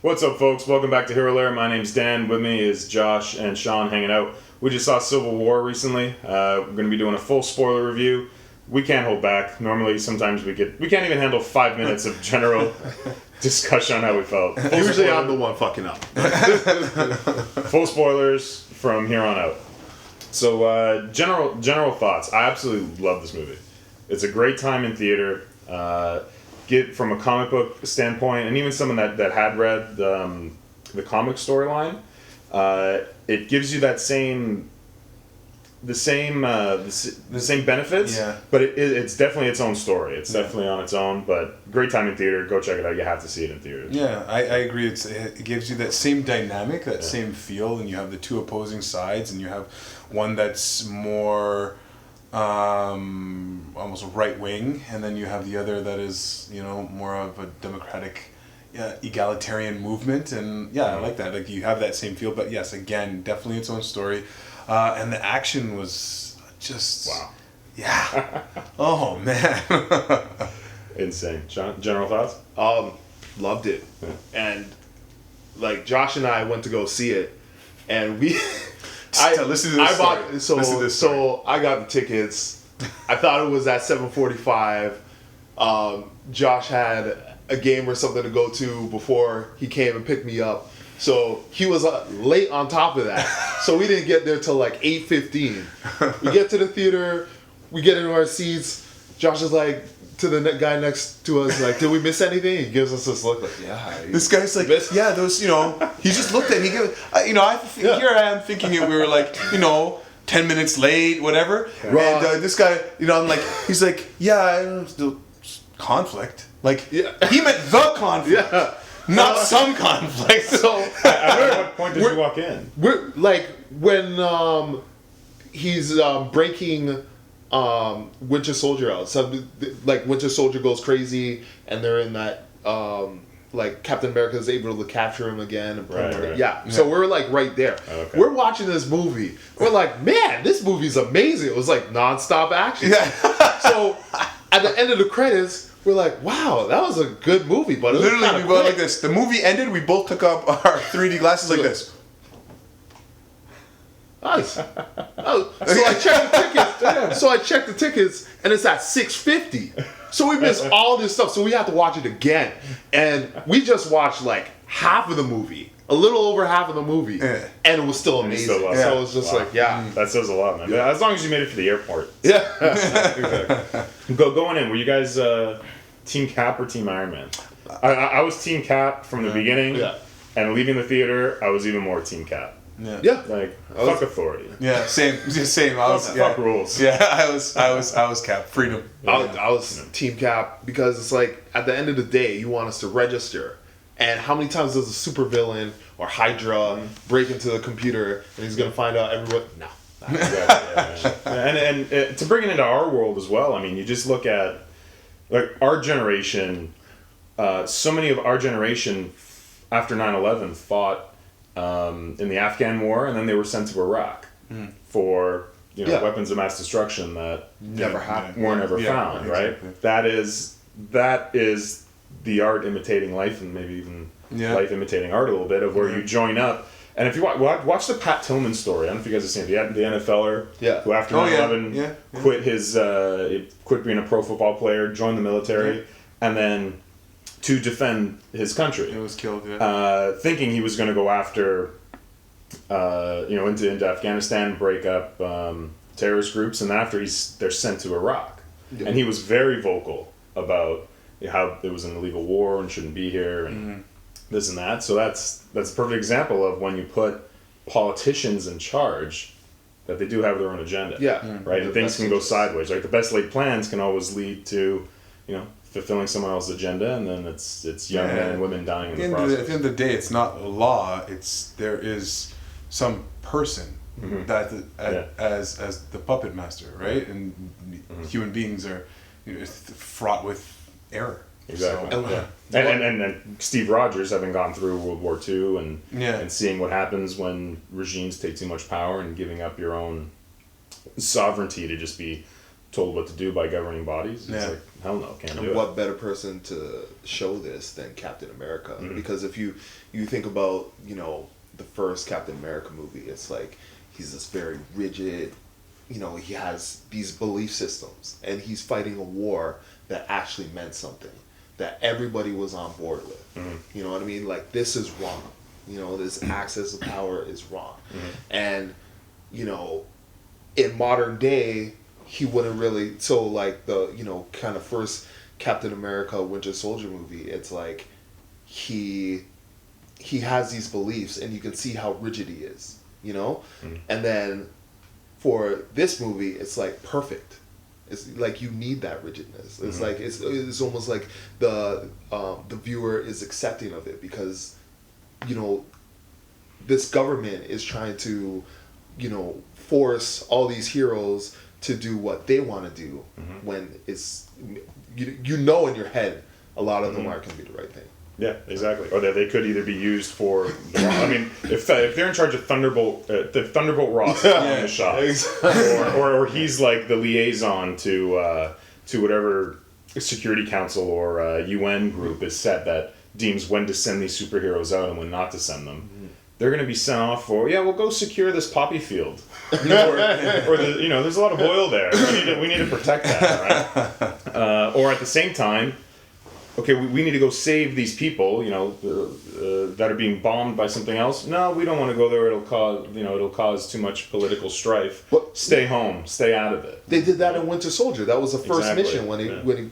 What's up, folks? Welcome back to Hero Lair. My name's Dan. With me is Josh and Sean hanging out. We just saw Civil War recently. We're going to be doing a full spoiler review. We can't hold back. Normally, sometimes we can't even handle 5 minutes of general discussion on how we felt. Usually I'm the one fucking up. Full spoilers from here on out. So, general thoughts. I absolutely love this movie. It's a great time in theater. Get from a comic book standpoint, and even someone that had read the comic storyline, it gives you that same benefits. Yeah. But it's definitely its own story. It's definitely on its own. But great time in theater. Go check it out. You have to see it in theater. Yeah, I agree. It gives you that same dynamic, that same feel, and you have the two opposing sides, and you have one that's more almost right wing, and then you have the other that is, more of a democratic, egalitarian movement. And I like that. Like, you have that same feel, but yes, again, definitely its own story. And the action was just wow. Yeah. Oh man. Insane. John, general thoughts? Loved it. Yeah. And like Josh and I went to go see it, and we listen to this story. So I got the tickets. I thought it was at 7:45. Josh had a game or something to go to before he came and picked me up. So he was late on top of that. So we didn't get there till like 8:15. We get to the theater, we get into our seats. Josh is like to the guy next to us, like, did we miss anything? He gives us this look like, yeah. This guy's like, yeah, those, he just looked at it. He gave, here I am thinking we were like, 10 minutes late, whatever. Yeah. And this guy, I'm like, he's like, the conflict. Like, he meant the conflict. Yeah. Not some conflict. So, at what point did you walk in? We're like when he's breaking Winter Soldier out. So like Winter Soldier goes crazy, and they're in that like Captain America is able to capture him again. And right. Yeah. So we're like right there. Okay. We're watching this movie. We're like, man, this movie's amazing. It was like nonstop action. Yeah. So at the end of the credits, we're like, wow, that was a good movie, but it was literally we went like this. The movie ended. We both took up our 3D glasses like this. Nice. So I checked the tickets, and it's at $6.50. So we missed all this stuff. So we have to watch it again, and we just watched like half of the movie, a little over half of the movie, and it was still amazing. So it was just like, that says a lot, man. Yeah. As long as you made it to the airport. Yeah. Exactly. Going in, were you guys Team Cap or Team Iron Man? I was Team Cap from the beginning, and leaving the theater, I was even more Team Cap. Yeah. Like, fuck authority. Yeah, same. Fuck rules. Yeah, I was Cap. Freedom. I was Team Cap because it's like at the end of the day, you want us to register. And how many times does a supervillain or Hydra break into the computer and he's gonna find out everyone? No. Exactly. And to bring it into our world as well. I mean, you just look at like our generation. So many of our generation after 9/11 fought in the Afghan war, and then they were sent to Iraq for weapons of mass destruction that weren't ever found. Right. Exactly. That is the art imitating life, and maybe even life imitating art a little bit, of where you join up. And if you watch the Pat Tillman story, I don't know if you guys have seen it, the NFLer who after 9/11 quit being a pro football player, joined the military, and then to defend his country. He was killed, thinking he was going to go after, into Afghanistan, break up terrorist groups, and after they're sent to Iraq. Yeah. And he was very vocal about how it was an illegal war and shouldn't be here and this and that. So that's a perfect example of when you put politicians in charge, that they do have their own agenda. Yeah. Right? And things can go sideways. Like the best laid plans can always lead to, fulfilling someone else's agenda, and then it's young men and women dying in the process. At the end of the day, it's not law. There is some person that as the puppet master, right? And human beings are fraught with error. Exactly. So, and Steve Rogers, having gone through World War II and seeing what happens when regimes take too much power and giving up your own sovereignty to just be told what to do by governing bodies. It's like, hell no, can't do it. What better person to show this than Captain America? Because if you think about, the first Captain America movie, it's like he's this very rigid, he has these belief systems, and he's fighting a war that actually meant something, that everybody was on board with. You know what I mean? Like, this is wrong. This access to power is wrong. And, in modern day, he wouldn't really, so like the, kind of first Captain America Winter Soldier movie, it's like he has these beliefs, and you can see how rigid he is, And then for this movie, it's like perfect. It's like you need that rigidness. It's like it's almost like the viewer is accepting of it, because this government is trying to force all these heroes to do what they want to do, when it's in your head a lot of them aren't going to be the right thing. Yeah, exactly. Or that they could either be used for. I mean, if they're in charge of Thunderbolt, the Thunderbolt Ross is calling the shots, exactly. or he's like the liaison to whatever Security Council or UN group is set that deems when to send these superheroes out and when not to send them. They're going to be sent off for, we'll go secure this poppy field, or there's a lot of oil there. We need to protect that, right? Or at the same time, okay, we need to go save these people, that are being bombed by something else. No, we don't want to go there. It'll cause too much political strife. Stay home. Stay out of it. They did that in Winter Soldier. That was the first mission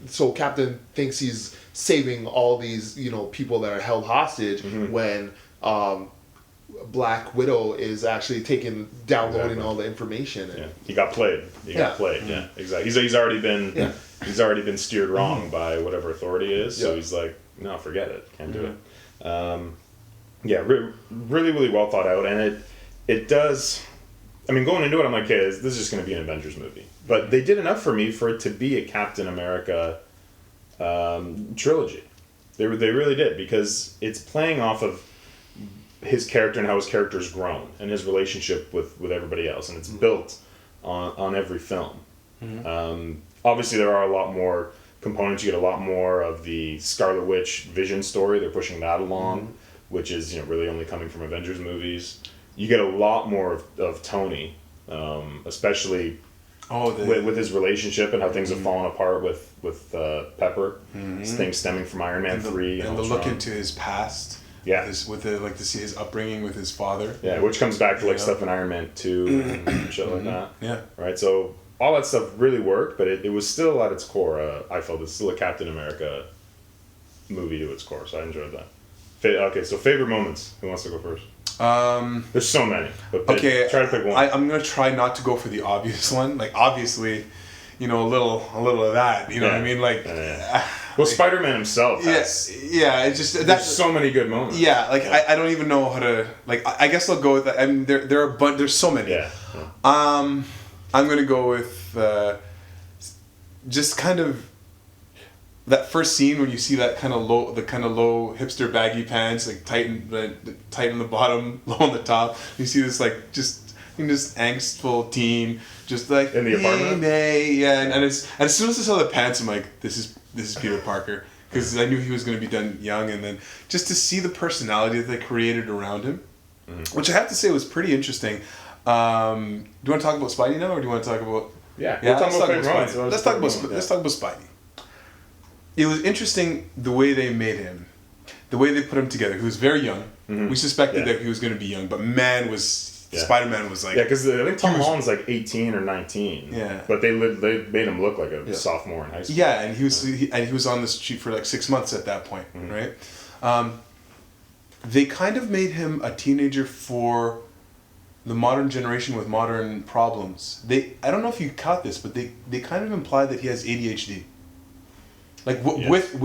so Captain thinks he's saving all these, people that are held hostage when Black Widow is actually downloading all the information. And he got played. Got played. Yeah, exactly. He's already been he's already been steered wrong by whatever authority is. So he's like, no, forget it. Can't do it. Really, really well thought out, and it does. I mean, going into it, I'm like, okay, this is just going to be an Avengers movie, but they did enough for me for it to be a Captain America trilogy. They really did, because it's playing off of his character and how his character's grown and his relationship with everybody else, and it's built on every film. Obviously there are a lot more components. You get a lot more of the Scarlet Witch Vision story. They're pushing that along, which is really only coming from Avengers movies. You get a lot more of Tony, especially with his relationship and how things have fallen apart with Pepper. Things stemming from Iron Man 3 and the look into his past. Yeah, to see his upbringing with his father. Yeah, which comes back to stuff in Iron Man 2 and shit like that. Yeah, right. So all that stuff really worked, but it was still at its core. I felt it's still a Captain America movie to its core, so I enjoyed that. Okay, so favorite moments. Who wants to go first? There's so many. But okay, try to pick one. I'm gonna try not to go for the obvious one. Like, obviously, a little of that. You know what I mean? Like. Well, Spider-Man himself has... it's just... There's so many good moments. Yeah, I don't even know how to... Like, I guess I'll go with that. I mean, there's so many. Yeah. I'm going to go with just kind of that first scene when you see that kind of low hipster baggy pants, like tight on the bottom, low on the top. You see this, like, just angstful teen, just like... In the apartment? And as soon as I saw the pants, I'm like, this is Peter Parker, because I knew he was going to be done young, and then just to see the personality that they created around him, which I have to say was pretty interesting. Do you want to talk about Spidey now, or do you want to talk about? Let's talk about Spidey. Let's talk about Spidey. It was interesting the way they made him, the way they put him together. He was very young. We suspected that he was going to be young, but Spider-Man was like... Yeah, because I think Tom Holland's like 18 or 19. Yeah. But they made him look like a sophomore in high school. Yeah, and he was on the street for like 6 months at that point, right? They kind of made him a teenager for the modern generation with modern problems. I don't know if you caught this, but they kind of imply that he has ADHD. Like with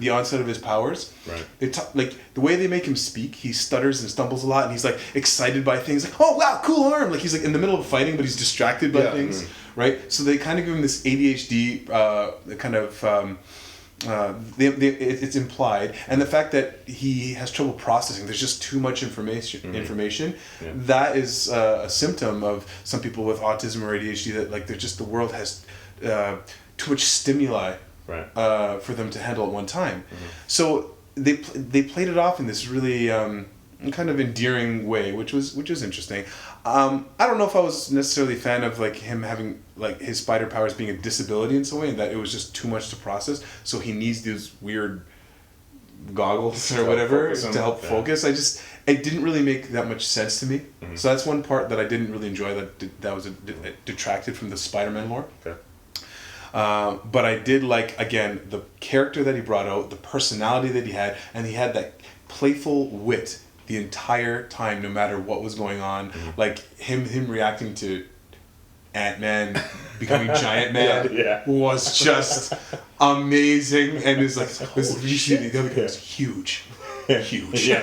the onset of his powers, right? Like the way they make him speak, he stutters and stumbles a lot, and he's like excited by things. Like, oh wow, cool arm! Like he's like in the middle of fighting, but he's distracted by things, right? So they kind of give him this ADHD kind of it's implied, and the fact that he has trouble processing. There's just too much information. Yeah. That is a symptom of some people with autism or ADHD. That like the world has too much stimuli Right. For them to handle at one time. So they played it off in this really kind of endearing way, which was interesting. I don't know if I was necessarily a fan of like him having like his spider powers being a disability in some way, and that it was just too much to process. So he needs these weird goggles or whatever to help focus. It didn't really make that much sense to me. So that's one part that I didn't really enjoy. That was detracted from the Spider-Man lore. Okay. But I did like, again, the character that he brought out, the personality that he had, and he had that playful wit the entire time, no matter what was going on. Like him reacting to Ant-Man becoming Giant Man was just amazing, and it was like the other guy was huge. Huge. Yeah.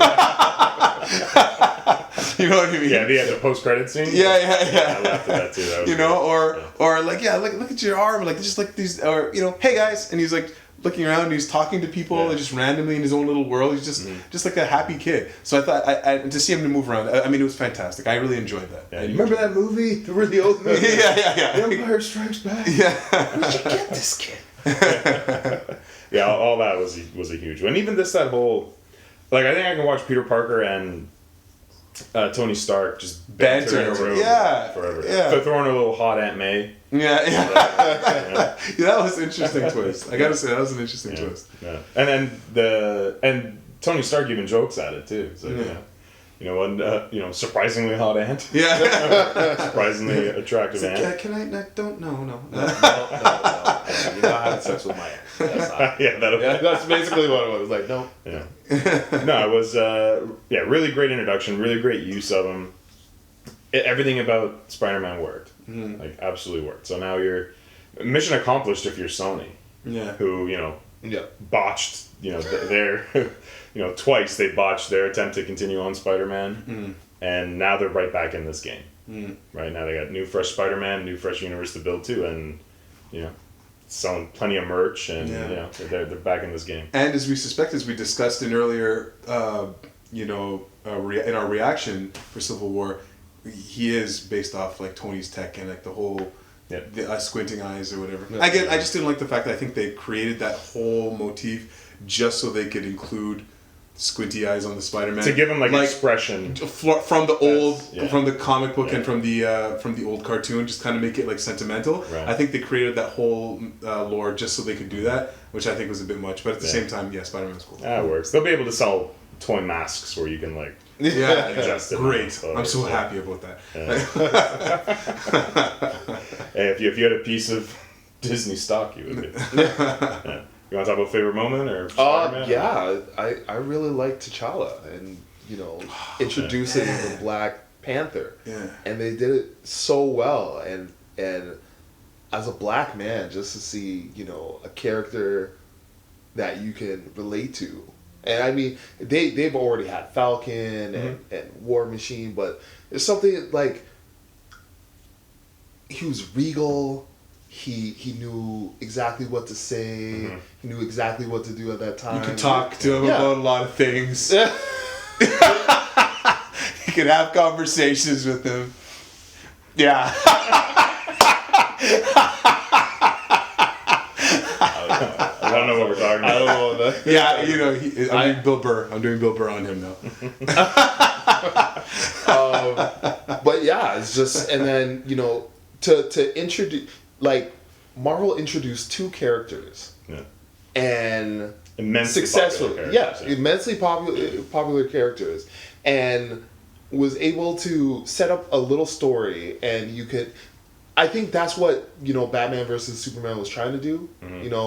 You know what I mean? Yeah, the post-credit scene. Yeah. I laughed at that too. That was or like look at your arm, like just like these, or hey guys, and he's like looking around, and he's talking to people just randomly in his own little world. He's just like a happy kid. So I thought I to see him to move around. I mean, it was fantastic. I really enjoyed that. Yeah, remember that movie, the really old movie? Yeah. The Empire Strikes Back. Yeah. Where'd you get this kid? Yeah, all that was a huge one. Even that whole, like, I think I can watch Peter Parker and Tony Stark just banter in a room forever. Yeah. So throwing a little hot Aunt May. Yeah. That was an interesting twist. I gotta say, that was an interesting twist. Yeah. And then Tony Stark even jokes at it too. So surprisingly hot aunt. Yeah. Surprisingly attractive aunt. Can I? No. No. You know, I had sex with my aunt. That's basically what it was. Like, no. Yeah. No, it was really great introduction, really great use of him. Everything about Spider-Man worked. Like, absolutely worked. So now you're mission accomplished if you're Sony. Yeah. Who, botched, their twice they botched their attempt to continue on Spider-Man. And now they're right back in this game. Right now they got new fresh Spider-Man, new fresh universe to build too, and selling plenty of merch, and they're back in this game. And as we discussed in earlier, in our reaction for Civil War, he is based off like Tony's tech and like the whole the squinting eyes or whatever. I just didn't like the fact that I think they created that whole motif just so they could include squinty eyes on the Spider-Man to give him like expression from the old from the comic book and from the old cartoon, just kind of make it like sentimental. Right. I think they created that whole lore just so they could do that, which I think was a bit much, but at the same time, Spider-Man's cool. That works. They'll be able to sell toy masks where you can like adjust it. Great. I'm so happy about that. Hey, if you had a piece of Disney stock, you would be. You want to talk about favorite moment or Spider-Man? I really like T'Challa and introducing the Black Panther. Yeah. And they did it so well, and as a black man, just to see a character that you can relate to. And I mean, they've already had Falcon and War Machine, but it's something like he was regal. He knew exactly what to say. He knew exactly what to do at that time. You could talk to him about a lot of things. You could have conversations with him. Yeah. I don't know what we're talking about. I don't know that. Yeah, I'm doing Bill Burr. I'm doing Bill Burr on him now. But yeah, it's just, and then to introduce, like, Marvel introduced two characters, and immensely successfully, popular characters, immensely popular characters, and was able to set up a little story, and you could. I think that's what Batman versus Superman was trying to do.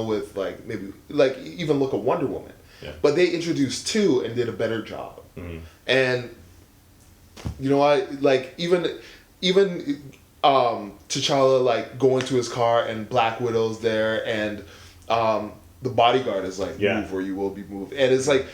With like maybe like even look at Wonder Woman, but they introduced two and did a better job. And I like even T'Challa like going to his car and Black Widow's there, and the bodyguard is like move or you will be moved, and it's like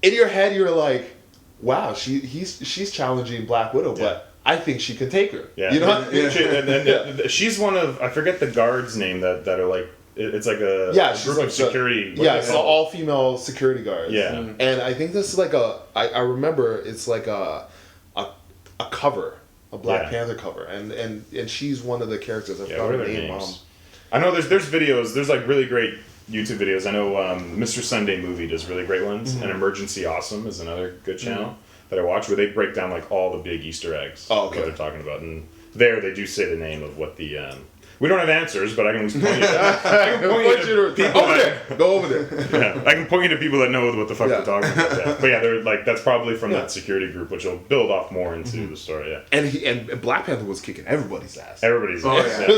in your head you're like, wow, she's challenging Black Widow, but I think she can take her. Yeah. And she's one of, I forget the guard's name that are like it's like a she's group like of security. it's all female security guards. Yeah, and I think this is like I remember it's like a cover, a Black Panther cover, and she's one of the characters. I forgot her name. I know there's videos. There's like really great YouTube videos. I know Mr. Sunday Movie does really great ones, and Emergency Awesome is another good channel that I watch where they break down like all the big Easter eggs. Oh, okay. What they're talking about, and there they do say the name of what the. We don't have answers, but I can at least point you to people Go over there. Yeah, I can point you to people that know what the fuck they're talking about. Yeah. But yeah, they're like that's probably from that security group, which will build off more into the story. Yeah, and Black Panther was kicking everybody's ass. Everybody's ass. It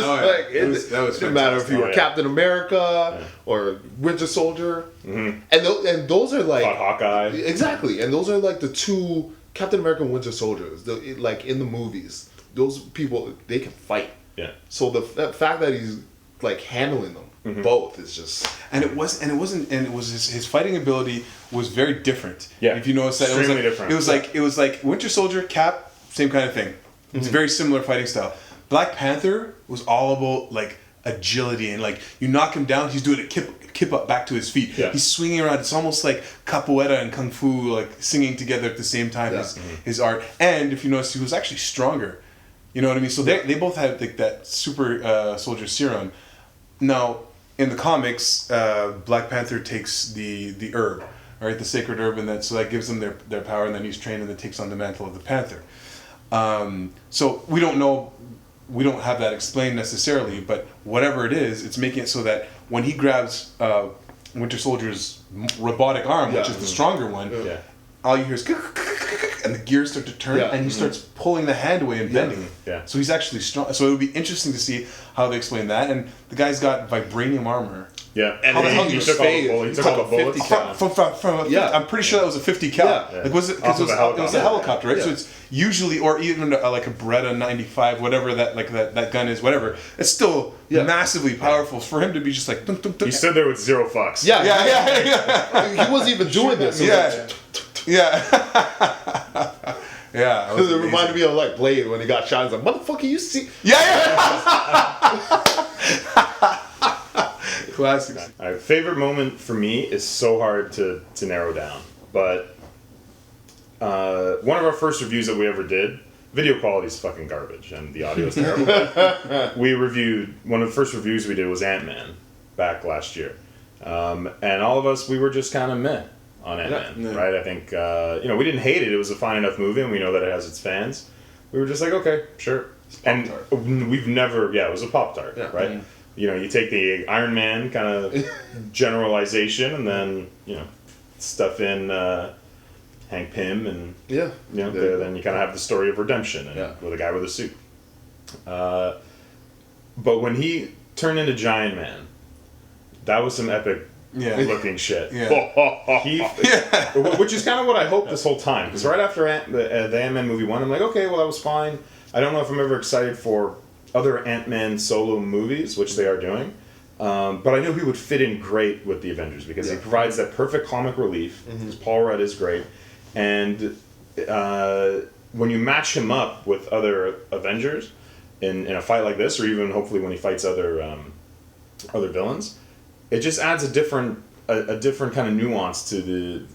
didn't matter if you were Captain America or Winter Soldier, and those are like Hawkeye. Exactly, and those are like the two Captain America and Winter Soldiers. Like in the movies, those people they can fight. Yeah. So the fact that he's like handling them both is just it was his fighting ability was very different. Yeah. If you notice that extremely different. It was like Winter Soldier, Cap, same kind of thing. It's a very similar fighting style. Black Panther was all about like agility and like you knock him down, he's doing a kip up back to his feet. Yeah. He's swinging around. It's almost like capoeira and kung fu, like singing together at the same time. His art. And if you notice, he was actually stronger. You know what I mean? So they both had like that super soldier serum. Now in the comics, Black Panther takes the herb, right, the sacred herb, and that gives them their power, and then he's trained and then takes on the mantle of the Panther. So we don't know, we don't have that explained necessarily, but whatever it is, it's making it so that when he grabs Winter Soldier's robotic arm, which is the stronger one, all you hear is and the gears start to turn, and he starts pulling the hand away and bending. Yeah. So he's actually strong. So it would be interesting to see how they explain that. And the guy's got vibranium armor. Yeah, and he took all the bullets. I'm pretty sure that was a 50 cal. Yeah. Like was it? Because it was a helicopter, right? Yeah. So it's usually, or even like a Beretta 95, whatever that gun is, whatever. It's still massively powerful for him to be just like. Dun, dun, dun. He stood there with zero fucks. Yeah. He wasn't even doing this. Yeah. It reminded me of like Blade when he got shot. He's like, "Motherfucker, you see?" Classic. All right, favorite moment for me is so hard to narrow down, but one of our first reviews that we ever did, video quality is fucking garbage and the audio is terrible. We reviewed one of the first reviews we did was Ant-Man back last year, and all of us we were just kind of meh on Ant-Man, right? I think we didn't hate it. It was a fine enough movie, and we know that it has its fans. We were just like, okay, sure. And we've never, it was a Pop-Tart, right? Mm-hmm. You take the Iron Man kind of generalization, and then stuff in Hank Pym, and then you kind of have the story of redemption, and with a guy with a suit. But when he turned into Giant Man, that was some epic. Looking shit. Which is kind of what I hoped this whole time. Because right after the Ant-Man movie 1, I'm like, okay, well, that was fine. I don't know if I'm ever excited for other Ant-Man solo movies, which they are doing. But I knew he would fit in great with the Avengers because he provides that perfect comic relief. Because Paul Rudd is great. And when you match him up with other Avengers in a fight like this, or even hopefully when he fights other villains, it just adds a different kind of nuance to the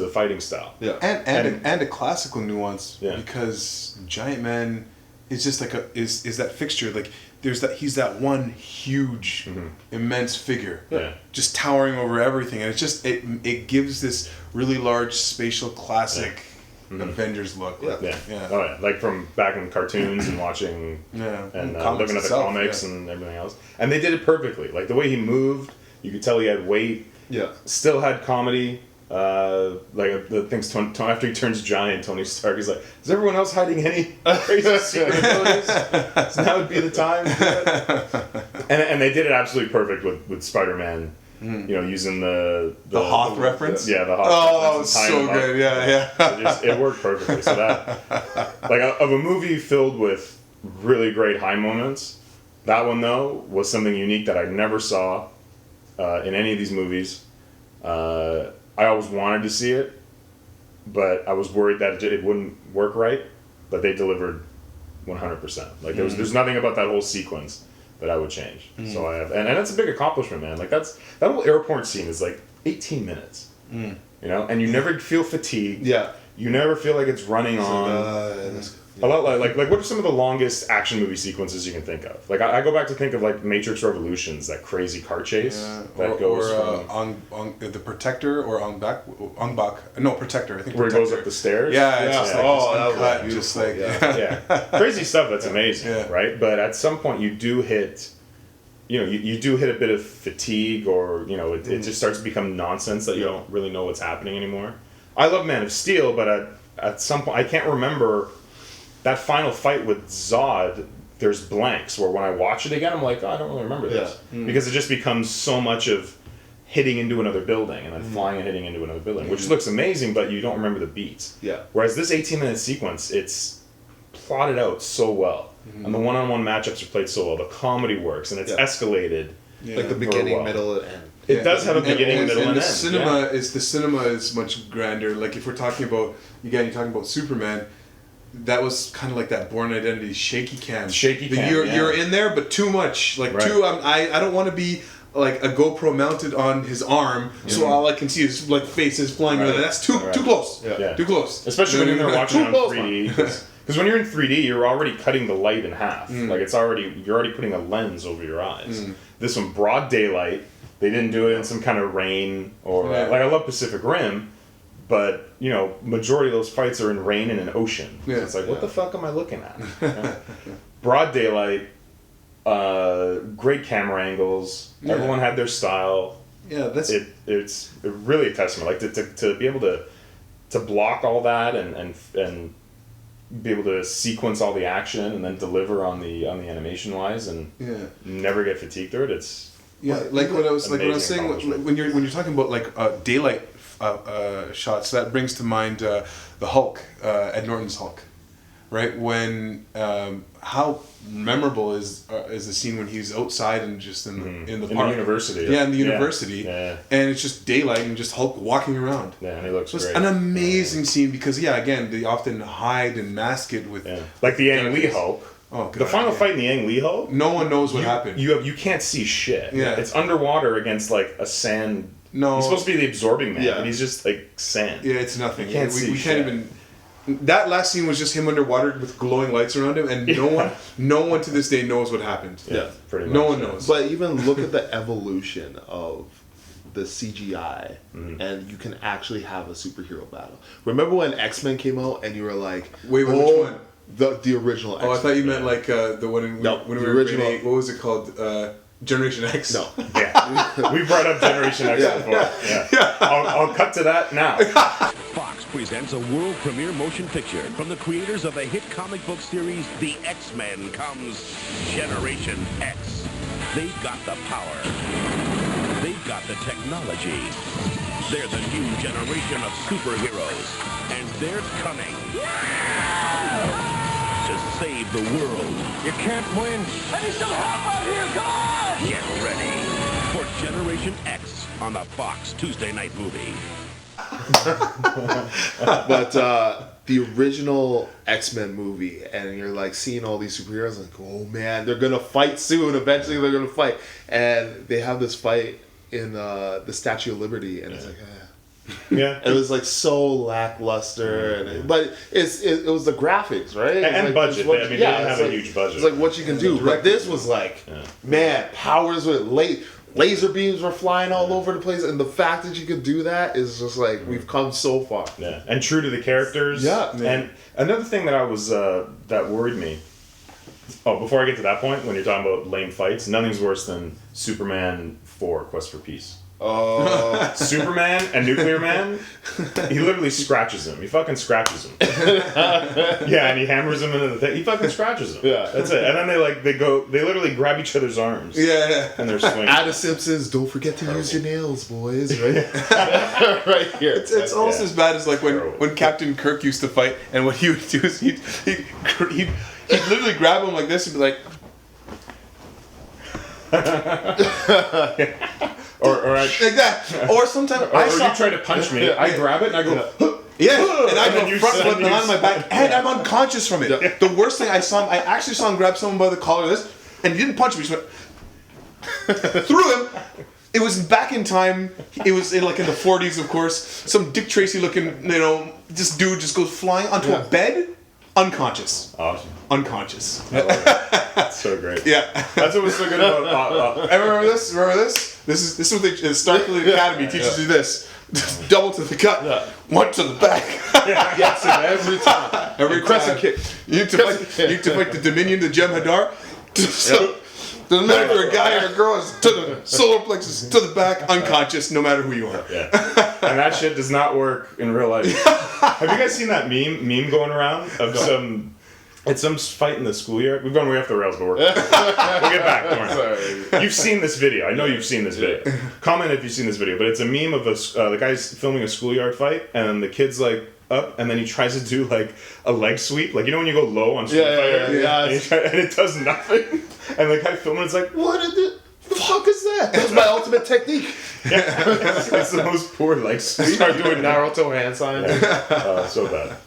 fighting style. Yeah, and a classical nuance because Giant Man is just like is that fixture, like he's that one huge immense figure just towering over everything, and it's just it gives this really large spatial classic Avengers look. Like from back in cartoons and watching and looking at the comics and everything else, and they did it perfectly. Like the way he moved. You could tell he had weight. Yeah. Still had comedy. Like the things after he turns giant, Tony Stark is like, is everyone else hiding any crazy secret abilities? So now would be the time. And they did it absolutely perfect with Spider-Man. Using the Hoth reference. The Hoth. Oh, that was so good. It worked perfectly. So that of a movie filled with really great high moments. That one though was something unique that I never saw. In any of these movies. I always wanted to see it, but I was worried that it wouldn't work right, but they delivered 100%. Like there's nothing about that whole sequence that I would change. So I have, and that's a big accomplishment, man. Like that whole airport scene is like 18 minutes. You know, and you never feel fatigued. Yeah. You never feel like it's running on. A lot like what are some of the longest action movie sequences you can think of? Like I go back to think of like Matrix Revolutions, that crazy car chase that goes on the Protector or on Bak. No, Protector. I think where Protector. it goes up the stairs. Yeah, it's just like that uncut, was just like Crazy stuff. That's amazing, Yeah. right? But at some point you do hit. You know, you do hit a bit of fatigue, or you know, it just starts to become nonsense that you don't really know what's happening anymore. I love Man of Steel, but at some point I can't remember that final fight with Zod. There's blanks where when I watch it again, I'm like, oh, I don't really remember this because it just becomes so much of hitting into another building and then flying and hitting into another building, which looks amazing, but you don't remember the beats. Yeah. Whereas this 18-minute sequence, it's plotted out so well. And the one-on-one matchups are played so well. The comedy works, and it's escalated. Like the beginning, middle, and end. It does have a beginning, middle, and end. The cinema is much grander. Like if we're talking about, you're talking about Superman, that was kind of like that Bourne Identity shaky cam. You're in there, but too much. Like I don't want to be like a GoPro mounted on his arm, so all I can see is like faces flying around. That's too close. Too close. Especially when you're watching it on 3D. Because when you're in 3D, you're already cutting the light in half. Like you're already putting a lens over your eyes. This one, broad daylight. They didn't do it in some kind of rain or like I love Pacific Rim, but you know, majority of those fights are in rain and an ocean. So it's like, what the fuck am I looking at? Broad daylight, great camera angles. Everyone had their style. Yeah, it's really a testament. Like to be able to block all that and be able to sequence all the action and then deliver on the animation wise and never get fatigued through it. It's like what I was saying when you're talking about like daylight shots, that brings to mind the Hulk, Ed Norton's Hulk, right? When how memorable is the scene when he's outside and just in the park. The university. In the university. And it's just daylight and just Hulk walking around. Yeah, and he looks great. It's an amazing scene because again, they often hide and mask it with like the Ang Lee Hulk. Oh, the final fight in the Ang Lee Hulk. No one knows what happened. You can't see shit. Yeah. It's underwater against like a sand. No. He's supposed to be the absorbing man, but he's just like sand. Yeah, it's nothing. We can't even. That last scene was just him underwater with glowing lights around him, and no one to this day knows what happened. Yeah, pretty much. No one knows. But even look at the evolution of the CGI, and you can actually have a superhero battle. Remember when X-Men came out, and you were like, "Wait, which one?" The original. X-Men. I thought you meant like the one in when we were original. What was it called? Generation X. No. Yeah, we brought up Generation X before. Yeah. I'll cut to that now. Fox presents a world premiere motion picture from the creators of the hit comic book series The X-Men comes Generation X. They've got the power. They've got the technology. They're the new generation of superheroes. And they're coming to save the world. You can't win. I need some help out here, come on! Get ready for Generation X on the Fox Tuesday night movie. But the original X-Men movie, and you're like seeing all these superheroes, like, oh man, they're gonna fight soon. Eventually, they're gonna fight, and they have this fight in the Statue of Liberty, and it's like, it was like so lackluster, but it was the graphics, right? And like, budget. They didn't have a huge budget. It's like what you can do, but this was like, man, powers with laser beams were flying all over the place, and the fact that you could do that is just like, we've come so far. Yeah, and true to the characters. Yeah. And another thing that I was that worried me. Oh, before I get to that point, when you're talking about lame fights, nothing's worse than Superman 4: Quest for Peace. Oh, Superman and Nuclear Man, he literally scratches him. He fucking scratches him. Yeah, and he hammers him into the thing. He fucking scratches him. Yeah, that's it. And then they literally grab each other's arms. Yeah, and they're swinging. Adam Simpson's "Don't forget to use your nails, boys." Right, right here. It's almost as bad as like when Captain Kirk used to fight, and what he would do is he'd literally grab him like this and be like. Or like that. Or sometimes you try to punch me, I grab it and I go, and I go front foot behind my back, and I'm unconscious from it. The worst thing I actually saw him grab someone by the collar. and he didn't punch him. He just went through him. It was back in time. It was in the 40s, of course. Some Dick Tracy looking, this dude just goes flying onto a bed, unconscious. Awesome. Unconscious. That's so great. Yeah. That's what was so good about. And remember this? This is what the Starfleet Academy teaches you this. Double to the gut, one to the back. Gets him every time. Every crescent kick. You need to fight the Dominion, the Jem'Hadar. So, doesn't matter if you're a guy or a girl, it's to the solar plexus, to the back, unconscious, no matter who you are. Yeah. And that shit does not work in real life. Have you guys seen that meme going around of some fight in the schoolyard? We've gone way off the rails, but we'll get back. Don't worry. You've seen this video. I know you've seen this video. Comment if you've seen this video. But it's a meme of the guy's filming a schoolyard fight, and the kid's up, and then he tries to do a leg sweep, when you go low on Street Fighter, and it does nothing. And the guy filming it's what is it? The fuck is that? That's my ultimate technique. It's the most poor leg sweep. Start doing Naruto hand signs. So bad.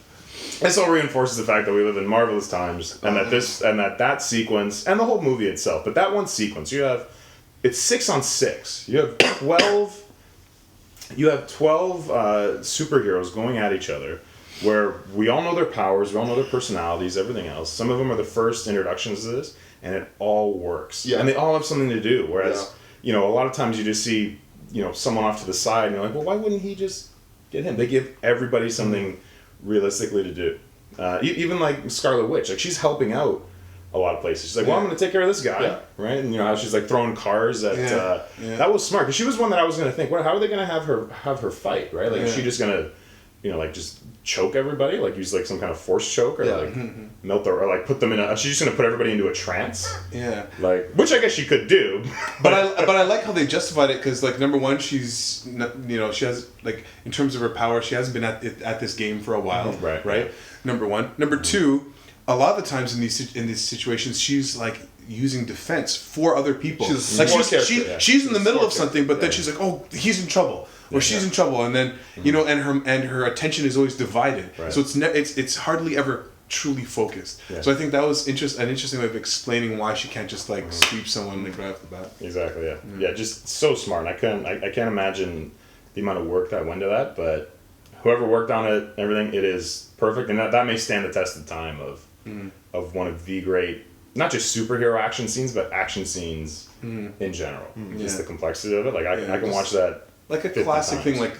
This all reinforces the fact that we live in marvelous times, and that sequence, and the whole movie itself, but that one sequence, it's 6 on 6. You have 12 superheroes going at each other, where we all know their powers, we all know their personalities, everything else. Some of them are the first introductions to this, and it all works. Yeah. And they all have something to do, whereas, a lot of times you just see, someone off to the side, and you're like, well, why wouldn't he just get him? They give everybody something realistically to do. Even Scarlet Witch, she's helping out a lot of places. She's like, well, I'm going to take care of this guy, right? And she's throwing cars at. That was smart, because she was one that I was going to think, well, how are they going to have her fight, right? Is she just going to, just choke everybody, use some kind of force choke, or melt or put them in a. She's just going to put everybody into a trance. Yeah. Which I guess she could do. But I like how they justified it, because number one, she's she has in terms of her power, she hasn't been at this game for a while, right? Number one. Number two, a lot of the times in these situations, she's using defense for other people. She's she's in the middle of something, but then she's like, oh, he's in trouble, or she's in trouble, and then and her attention is always divided. Right. So it's hardly ever truly focused. Yeah. So I think that was an interesting way of explaining why she can't just sweep someone right off the bat. Exactly. Yeah. Yeah. Just so smart. I can't imagine the amount of work that went to that, but whoever worked on it, everything, it is perfect, and that may stand the test of time of one of the great, not just superhero action scenes, but action scenes in general. Just the complexity of it. I can watch that. Like a classic thing, like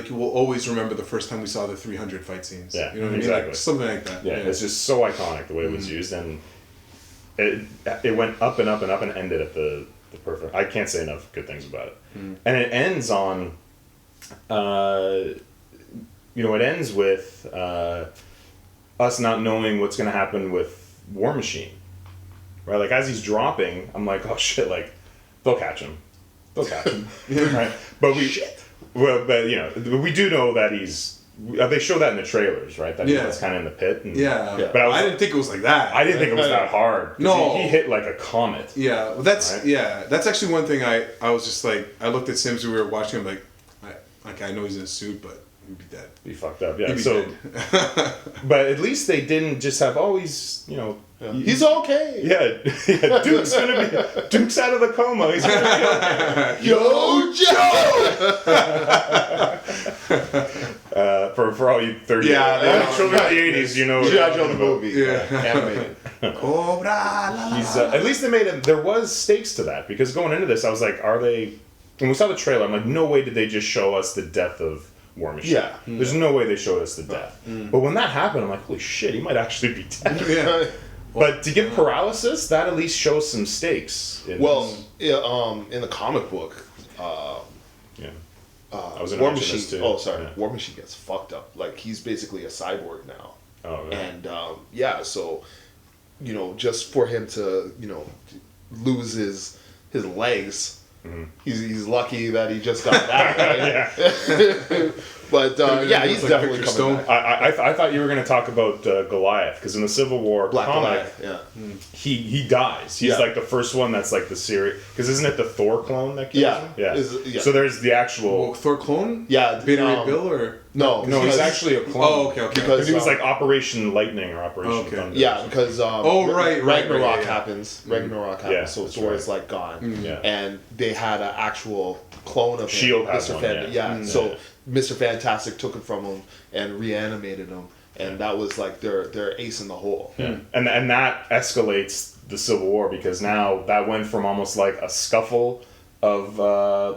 you will always remember the first time we saw the 300 fight scenes. Yeah, you know what exactly. I mean? Something like that. Yeah, it's just so iconic the way it was used, and it went up and up and up and ended at the perfect. I can't say enough good things about it. And it ends on, it ends with us not knowing what's going to happen with War Machine, right? As he's dropping, I'm like, oh shit, they'll catch him. Right? But we do know that he's. They show that in the trailers, right? That he's kind of in the pit. And, But I didn't think it was like that. I didn't think it was that hard. No, he hit like a comet. Yeah, well, that's That's actually one thing I was just I looked at Sims when we were watching him I know he's in a suit, but he'd be dead. Be fucked up. Yeah. So, but at least they didn't just have always he's okay. Yeah, Duke's out of the coma. He's gonna be okay. Yo, Joe. For all you 30 children of the 80s, G.I. Joe the movie, animated. At least they made it. There was stakes to that, because going into this, I was like, are they? When we saw the trailer, I'm like, no way did they just show us the death of War Machine. Yeah. There's no way they showed us the death. But when that happened, I'm like, holy shit, he might actually be dead. Yeah. But to give paralysis, that at least shows some stakes. In the comic book, I was War Machine. Too. Oh, sorry. Yeah. War Machine gets fucked up. He's basically a cyborg now. Oh, really? And so just for him to lose his legs. Mm-hmm. He's lucky that he just got that, right? But yeah, he's like definitely Victor coming Stone. back. I thought you were going to talk about Goliath, because in the Civil War Black comic, Goliath, yeah. he dies. He's Yeah. like the first one that's like the series, because isn't it the Thor clone that kills Yeah. him? Yeah. Yeah. So there's the actual. Well, Thor clone? Yeah, Beta Ray Bill or? No, No, he's because- actually a clone. Oh, okay. Because He was like Operation Lightning or Operation Okay. Thunder. Yeah, because right, Ragnarok yeah. happens. Ragnarok happens, Yeah, so that's Thor right. is like gone, Yeah. and they had an actual clone of Shield him, had Mr. one, yeah. So Yeah. Mr. Fantastic took it from him and reanimated him, and that was like their ace in the hole. Yeah. And that escalates the Civil War, because now that went from almost like a scuffle of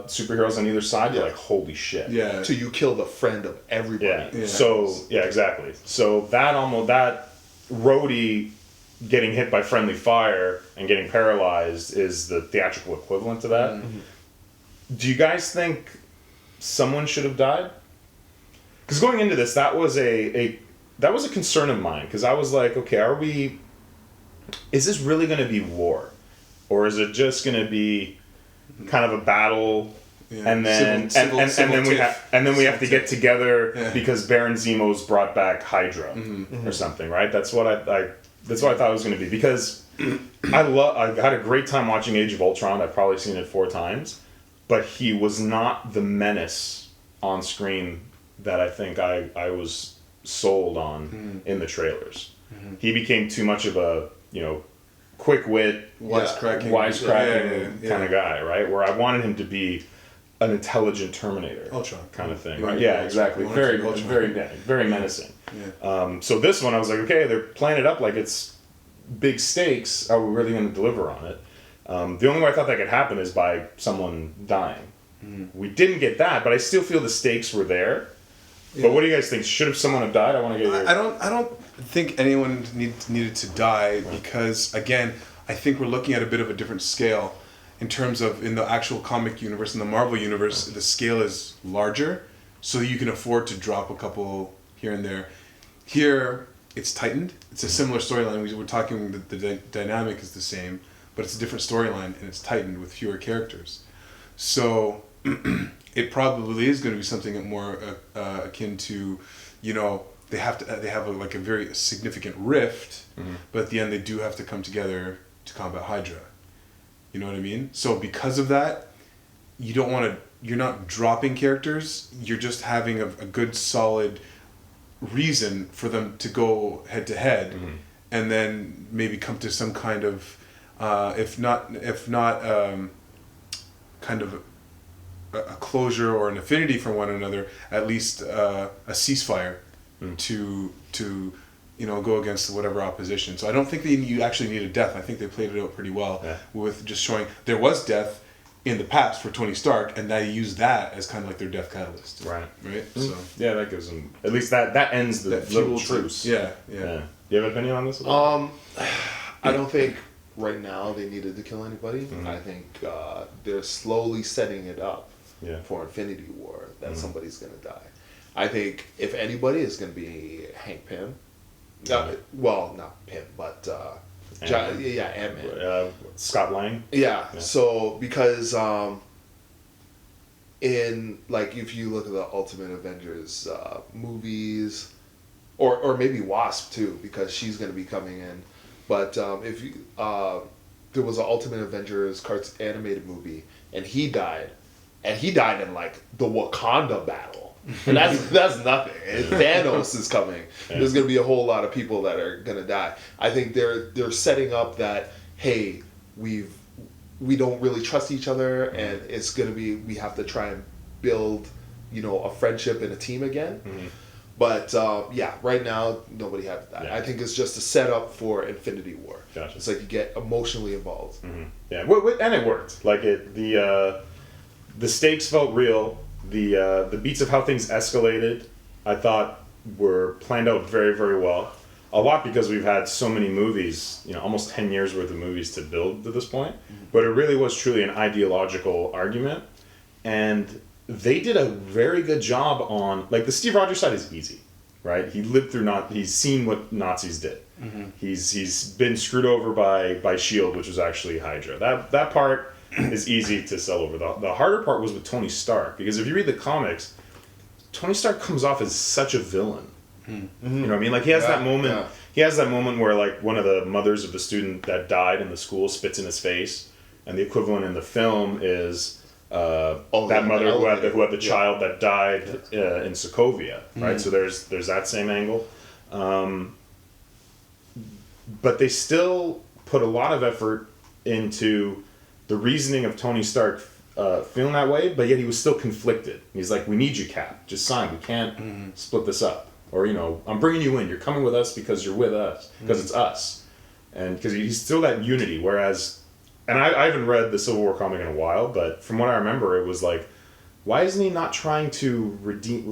superheroes on either side to Yeah. like, holy shit. Yeah. So you kill the friend of everybody. Yeah. Yeah. So yeah, exactly. So that Rhodey getting hit by friendly fire and getting paralyzed is the theatrical equivalent to that. Mm-hmm. Do you guys think someone should have died? Because going into this, that was a concern of mine, because I was like, okay, is this really going to be war, or is it just going to be kind of a battle? Yeah. And then Civil and then tiff. we have to get together Yeah. because Baron Zemo's brought back Hydra or something, right? That's what I thought it was going to be, because I had a great time watching Age of Ultron. I've probably seen it 4 times, but he was not the menace on screen that I think I was sold on in the trailers. He became too much of a quick wit, Wisecracking. wisecracking kind of guy, right? Where I wanted him to be an intelligent Terminator, Ultron. kind of thing. Right. Right? Yeah, exactly. You want it to Very, be Ultron. very menacing. Yeah. So this one, I was like, okay, they're playing it up like it's big stakes. Are we really going to deliver on it? The only way I thought that could happen is by someone dying. We didn't get that, but I still feel the stakes were there. But what do you guys think? Should have someone have died? I want to get your... I don't think anyone needed to die, because again, I think we're looking at a bit of a different scale in terms of, in the actual comic universe, in the Marvel universe, the scale is larger, so you can afford to drop a couple here and there. Here, it's tightened. It's a similar storyline. We're talking, the dynamic is the same, but it's a different storyline, and it's tightened with fewer characters. So it probably is going to be something more akin to, they have a very significant rift, but at the end they do have to come together to combat Hydra. You know what I mean? So because of that, you're not dropping characters, you're just having a good solid reason for them to go head to head, and then maybe come to some kind of, if not kind of a closure or an affinity for one another, at least a ceasefire to go against whatever opposition. So I don't think you actually need a death. I think they played it out pretty well with just showing there was death in the past for Tony Stark, and they used that as kind of like their death catalyst. Right. So yeah, that gives them, at least that ends the that little fueled truce. Yeah. Do you have an opinion on this? I don't think right now they needed to kill anybody. I think they're slowly setting it up for Infinity War that somebody's going to die. I think if anybody is going to be Hank Pym, well, not Pym, but Ant-Man. Scott Lang. Yeah. So because in if you look at the Ultimate Avengers movies, or maybe Wasp too, because she's going to be coming in. But if you, there was an Ultimate Avengers animated movie, and he died in the Wakanda battle. And that's nothing. Thanos is coming. There's going to be a whole lot of people that are going to die. I think they're setting up that, hey, we don't really trust each other, and it's going to be, we have to try and build, a friendship and a team again. But right now nobody had that. I think it's just a setup for Infinity War. Gotcha. It's like you get emotionally involved. Yeah, and it worked. The stakes felt real. The beats of how things escalated, I thought, were planned out very, very well. A lot because we've had so many movies, almost 10 years worth of movies to build to this point. But it really was truly an ideological argument, and they did a very good job on, the Steve Rogers side is easy, right? He lived through he's seen what Nazis did. He's been screwed over by S.H.I.E.L.D., which was actually Hydra. That part is easy to sell over. The harder part was with Tony Stark, because if you read the comics, Tony Stark comes off as such a villain. Mm-hmm. You know what I mean? Like he has that moment. Yeah. He has that moment where like one of the mothers of the student that died in the school spits in his face, and the equivalent in the film is that mother who had the child that died in Sokovia, right? So there's that same angle, but they still put a lot of effort into the reasoning of Tony Stark feeling that way, but yet he was still conflicted. He's like, "We need you, Cap. Just sign. We can't split this up." Or, you know, "I'm bringing you in. You're coming with us because you're with us. Because it's us." And because he's still that unity. Whereas, and I haven't read the Civil War comic in a while, but from what I remember, it was like, why isn't he not trying to redeem,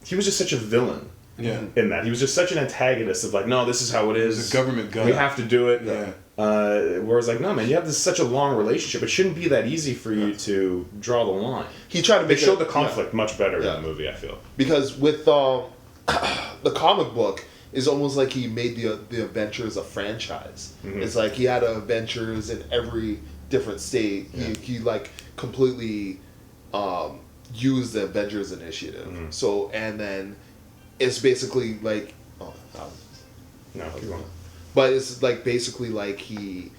he was just such a villain in that. He was just such an antagonist of like, no, this is how it is. The government gun. We have to do it. Yeah. Whereas like, no, man, you have such a long relationship. It shouldn't be that easy for you to draw the line. He tried to make They showed the conflict much better in the movie, I feel. Because with the comic book, it's almost like he made the Avengers a franchise. Mm-hmm. It's like he had Avengers in every different state. Yeah. He like completely used the Avengers initiative. Mm-hmm. So, and then it's basically like... no, keep going. But it's like basically like he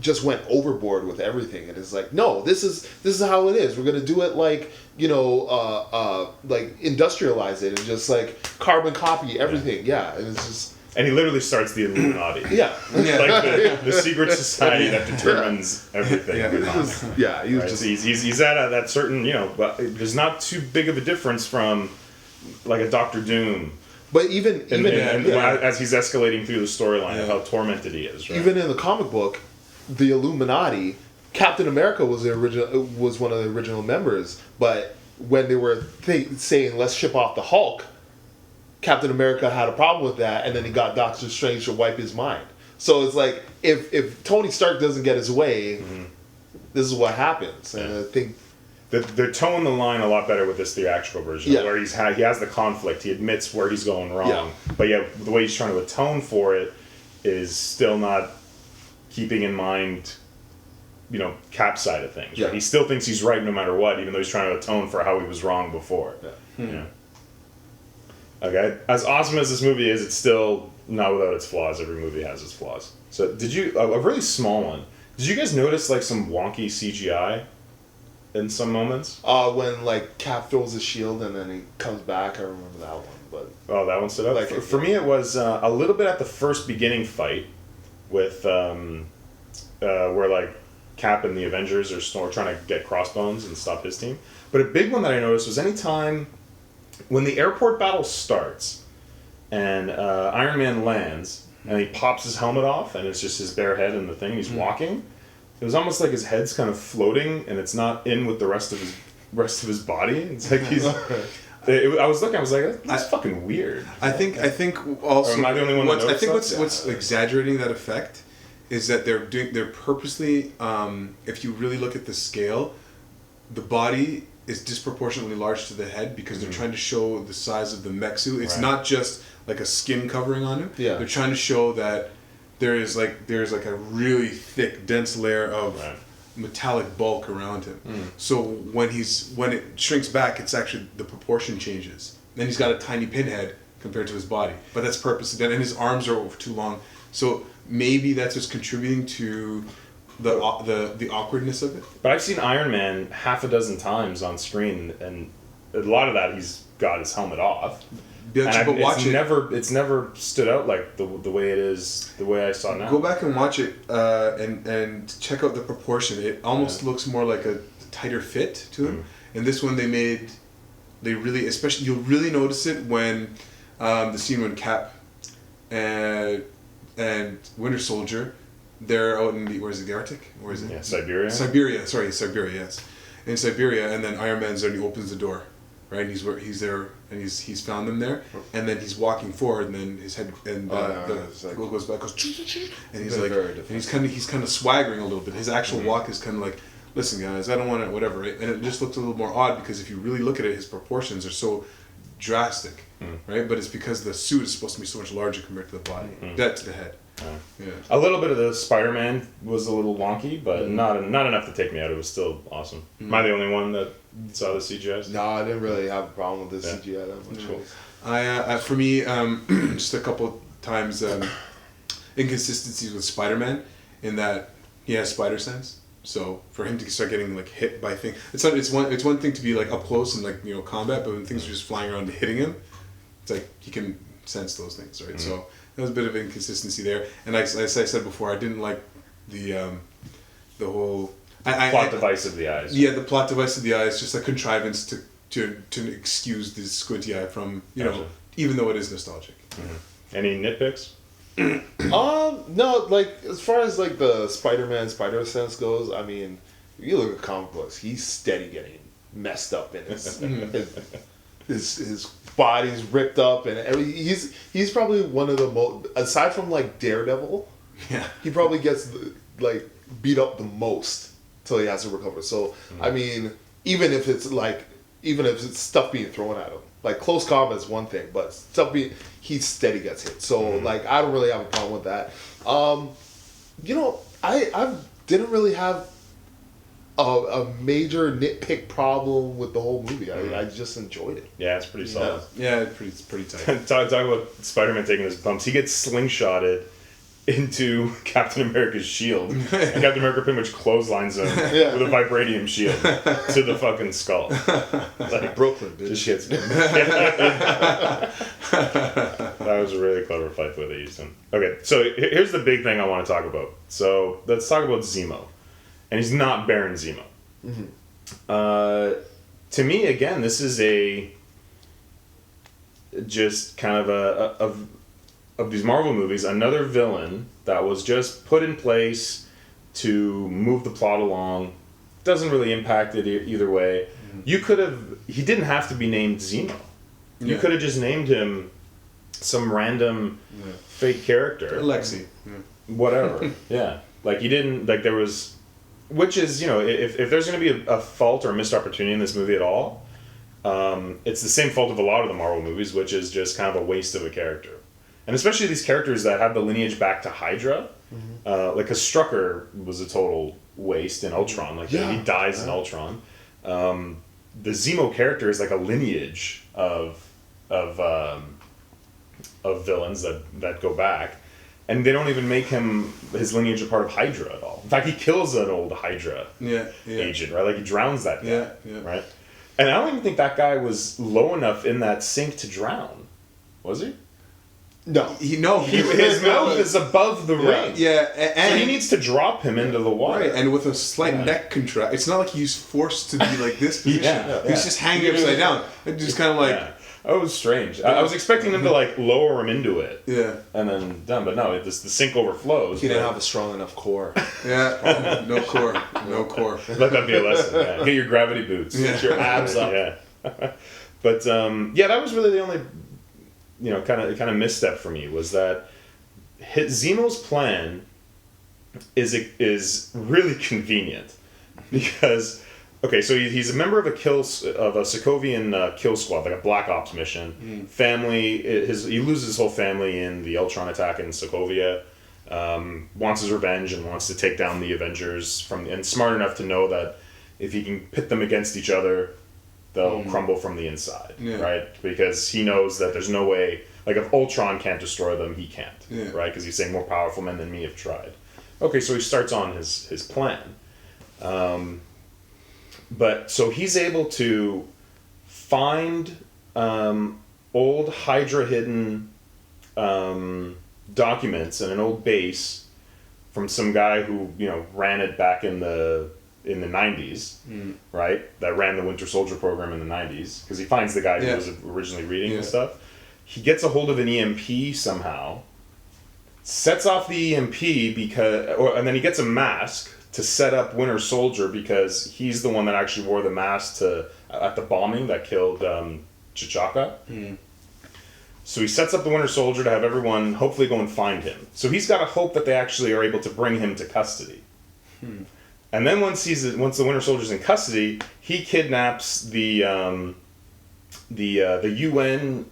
just went overboard with everything, and it's like, no, this is how it is. We're gonna do it like, you know, like industrialize it and just like carbon copy everything. Yeah, and it's just. And he literally starts the Illuminati. Yeah. Like the secret society that determines everything. Yeah, he was just. He's at that certain, you know, but there's not too big of a difference from like a Doctor Doom. But even as he's escalating through the storyline of how tormented he is, right? Even in the comic book, the Illuminati, Captain America was one of the original members. But when they were saying let's ship off the Hulk, Captain America had a problem with that, and then he got Doctor Strange to wipe his mind. So it's like if Tony Stark doesn't get his way, this is what happens. And I think. They're towing the line a lot better with this theatrical version, where he has the conflict. He admits where he's going wrong, but the way he's trying to atone for it is still not keeping in mind, you know, Cap's side of things. Right? He still thinks he's right no matter what, even though he's trying to atone for how he was wrong before. Yeah. Okay, as awesome as this movie is, it's still not without its flaws. Every movie has its flaws. So, did you a really small one? Did you guys notice like some wonky CGI? In some moments, when like Cap throws his shield and then he comes back, I remember that one. But that one stood out. Like, for me, it was a little bit at the first beginning fight with where like Cap and the Avengers are trying to get Crossbones and stop his team. But a big one that I noticed was anytime when the airport battle starts and Iron Man lands and he pops his helmet off and it's just his bare head and the thing. He's walking. It was almost like his head's kind of floating, and it's not in with the rest of his body. It's like he's. I was looking. I was like, "That's fucking weird." I think also. Or am I the only one that noticed? I think what's exaggerating that effect is that they're purposely. If you really look at the scale, the body is disproportionately large to the head because they're trying to show the size of the mech suit. It's not just like a skin covering on him. Yeah. They're trying to show that. There's like a really thick, dense layer of metallic bulk around him. So when it shrinks back, it's actually the proportion changes. Then he's got a tiny pinhead compared to his body, but that's purposely done. And his arms are too long. So maybe that's just contributing to the awkwardness of it. But I've seen Iron Man half a dozen times on screen, and a lot of that he's got his helmet off. It's never stood out like the way it is, the way I saw it now. Go back and watch it and check out the proportion. It almost looks more like a tighter fit to him. And this one you'll really notice it when the scene when Cap and Winter Soldier, they're out in the Arctic? Where is it? Yeah, Siberia. Siberia, yes. In Siberia, and then Iron Man's there and he opens the door. Right, and he's there, and he's found them there, and then he's walking forward, and then his head and goes back, and he's like, and he's kind of swaggering a little bit. His actual walk is kind of like, listen, guys, I don't want to whatever, right? And it just looks a little more odd because if you really look at it, his proportions are so drastic, right? But it's because the suit is supposed to be so much larger compared to the body, to the head. A little bit of the Spider-Man was a little wonky, but not enough to take me out. It was still awesome. Am I the only one that saw the CGI? No, I didn't really have a problem with the CGI that much. Cool. For me, just a couple times inconsistencies with Spider-Man in that he has spider sense. So for him to start getting like hit by things, it's one thing to be like up close and like combat, but when things are just flying around and hitting him, it's like he can sense those things, right? So there was a bit of inconsistency there, and as I said before, I didn't like the whole plot device of the eyes. Yeah, the plot device of the eyes, just a contrivance to excuse the squinty eye from even though it is nostalgic. Any nitpicks? No, like as far as like the Spider-Man spider sense goes, I mean, if you look at comic books, he's steady getting messed up in his body's ripped up, and he's probably one of the most, aside from like Daredevil, he probably gets like beat up the most till he has to recover. So I mean, even if it's stuff being thrown at him, like close combat is one thing, but he steady gets hit. So like I don't really have a problem with that. I didn't really have a major nitpick problem with the whole movie. I just enjoyed it. Yeah, it's pretty solid. Yeah, it's pretty tight. Talk about Spider-Man taking his bumps. He gets slingshotted into Captain America's shield. And Captain America pretty much clotheslines him with a vibranium shield to the fucking skull. Like Brooklyn, bitch. Just hits him. That was a really clever fight the way they used him. Okay, so here's the big thing I want to talk about. So let's talk about Zemo. And he's not Baron Zemo. To me, again, this is just kind of of these Marvel movies, another villain that was just put in place to move the plot along. Doesn't really impact it either way. He didn't have to be named Zemo. You could have just named him some random fake character. Lexi. Whatever. Like you didn't, like there was, which is, if there's going to be a fault or a missed opportunity in this movie at all, it's the same fault of a lot of the Marvel movies, which is just kind of a waste of a character. And especially these characters that have the lineage back to Hydra, like a Strucker was a total waste in Ultron. Like he dies in Ultron. The Zemo character is like a lineage of villains that go back, and they don't even make his lineage a part of Hydra at all. In fact, he kills an old Hydra agent, right? Like he drowns that guy, right? And I don't even think that guy was low enough in that sink to drown, was he? No. His mouth is above the ring. Yeah, and so he needs to drop him into the water. Right, and with a slight neck contract. It's not like he's forced to be like this position. He's just hanging upside down. It's just kind of like... Yeah. Oh, it was strange. I was expecting them to like lower him into it. Yeah. And then done, but no, the sink overflows. He didn't have a strong enough core. No core. No core. Let that be a lesson. Yeah. Get your gravity boots. Get your abs up. Yeah. But that was really the only kind of misstep for me, was that Zemo's plan is really convenient, because so he's a member of a Sokovian kill squad, like a Black Ops mission. Family, he loses his whole family in the Ultron attack in Sokovia. Wants his revenge and wants to take down the Avengers and smart enough to know that if he can pit them against each other, they'll crumble from the inside, right? Because he knows that there's no way, like if Ultron can't destroy them, he can't, right? Because he's saying more powerful men than me have tried. Okay, so he starts on his plan. But so he's able to find old Hydra hidden documents in an old base from some guy who ran it back in the 90s, right? That ran the Winter Soldier program in the 90s, because he finds the guy who was originally reading and stuff. He gets a hold of an EMP somehow, sets off the EMP and then he gets a mask to set up Winter Soldier, because he's the one that actually wore the mask at the bombing that killed T'Chaka. So he sets up the Winter Soldier to have everyone hopefully go and find him. So he's got to hope that they actually are able to bring him to custody. And then once the Winter Soldier's in custody, he kidnaps the UN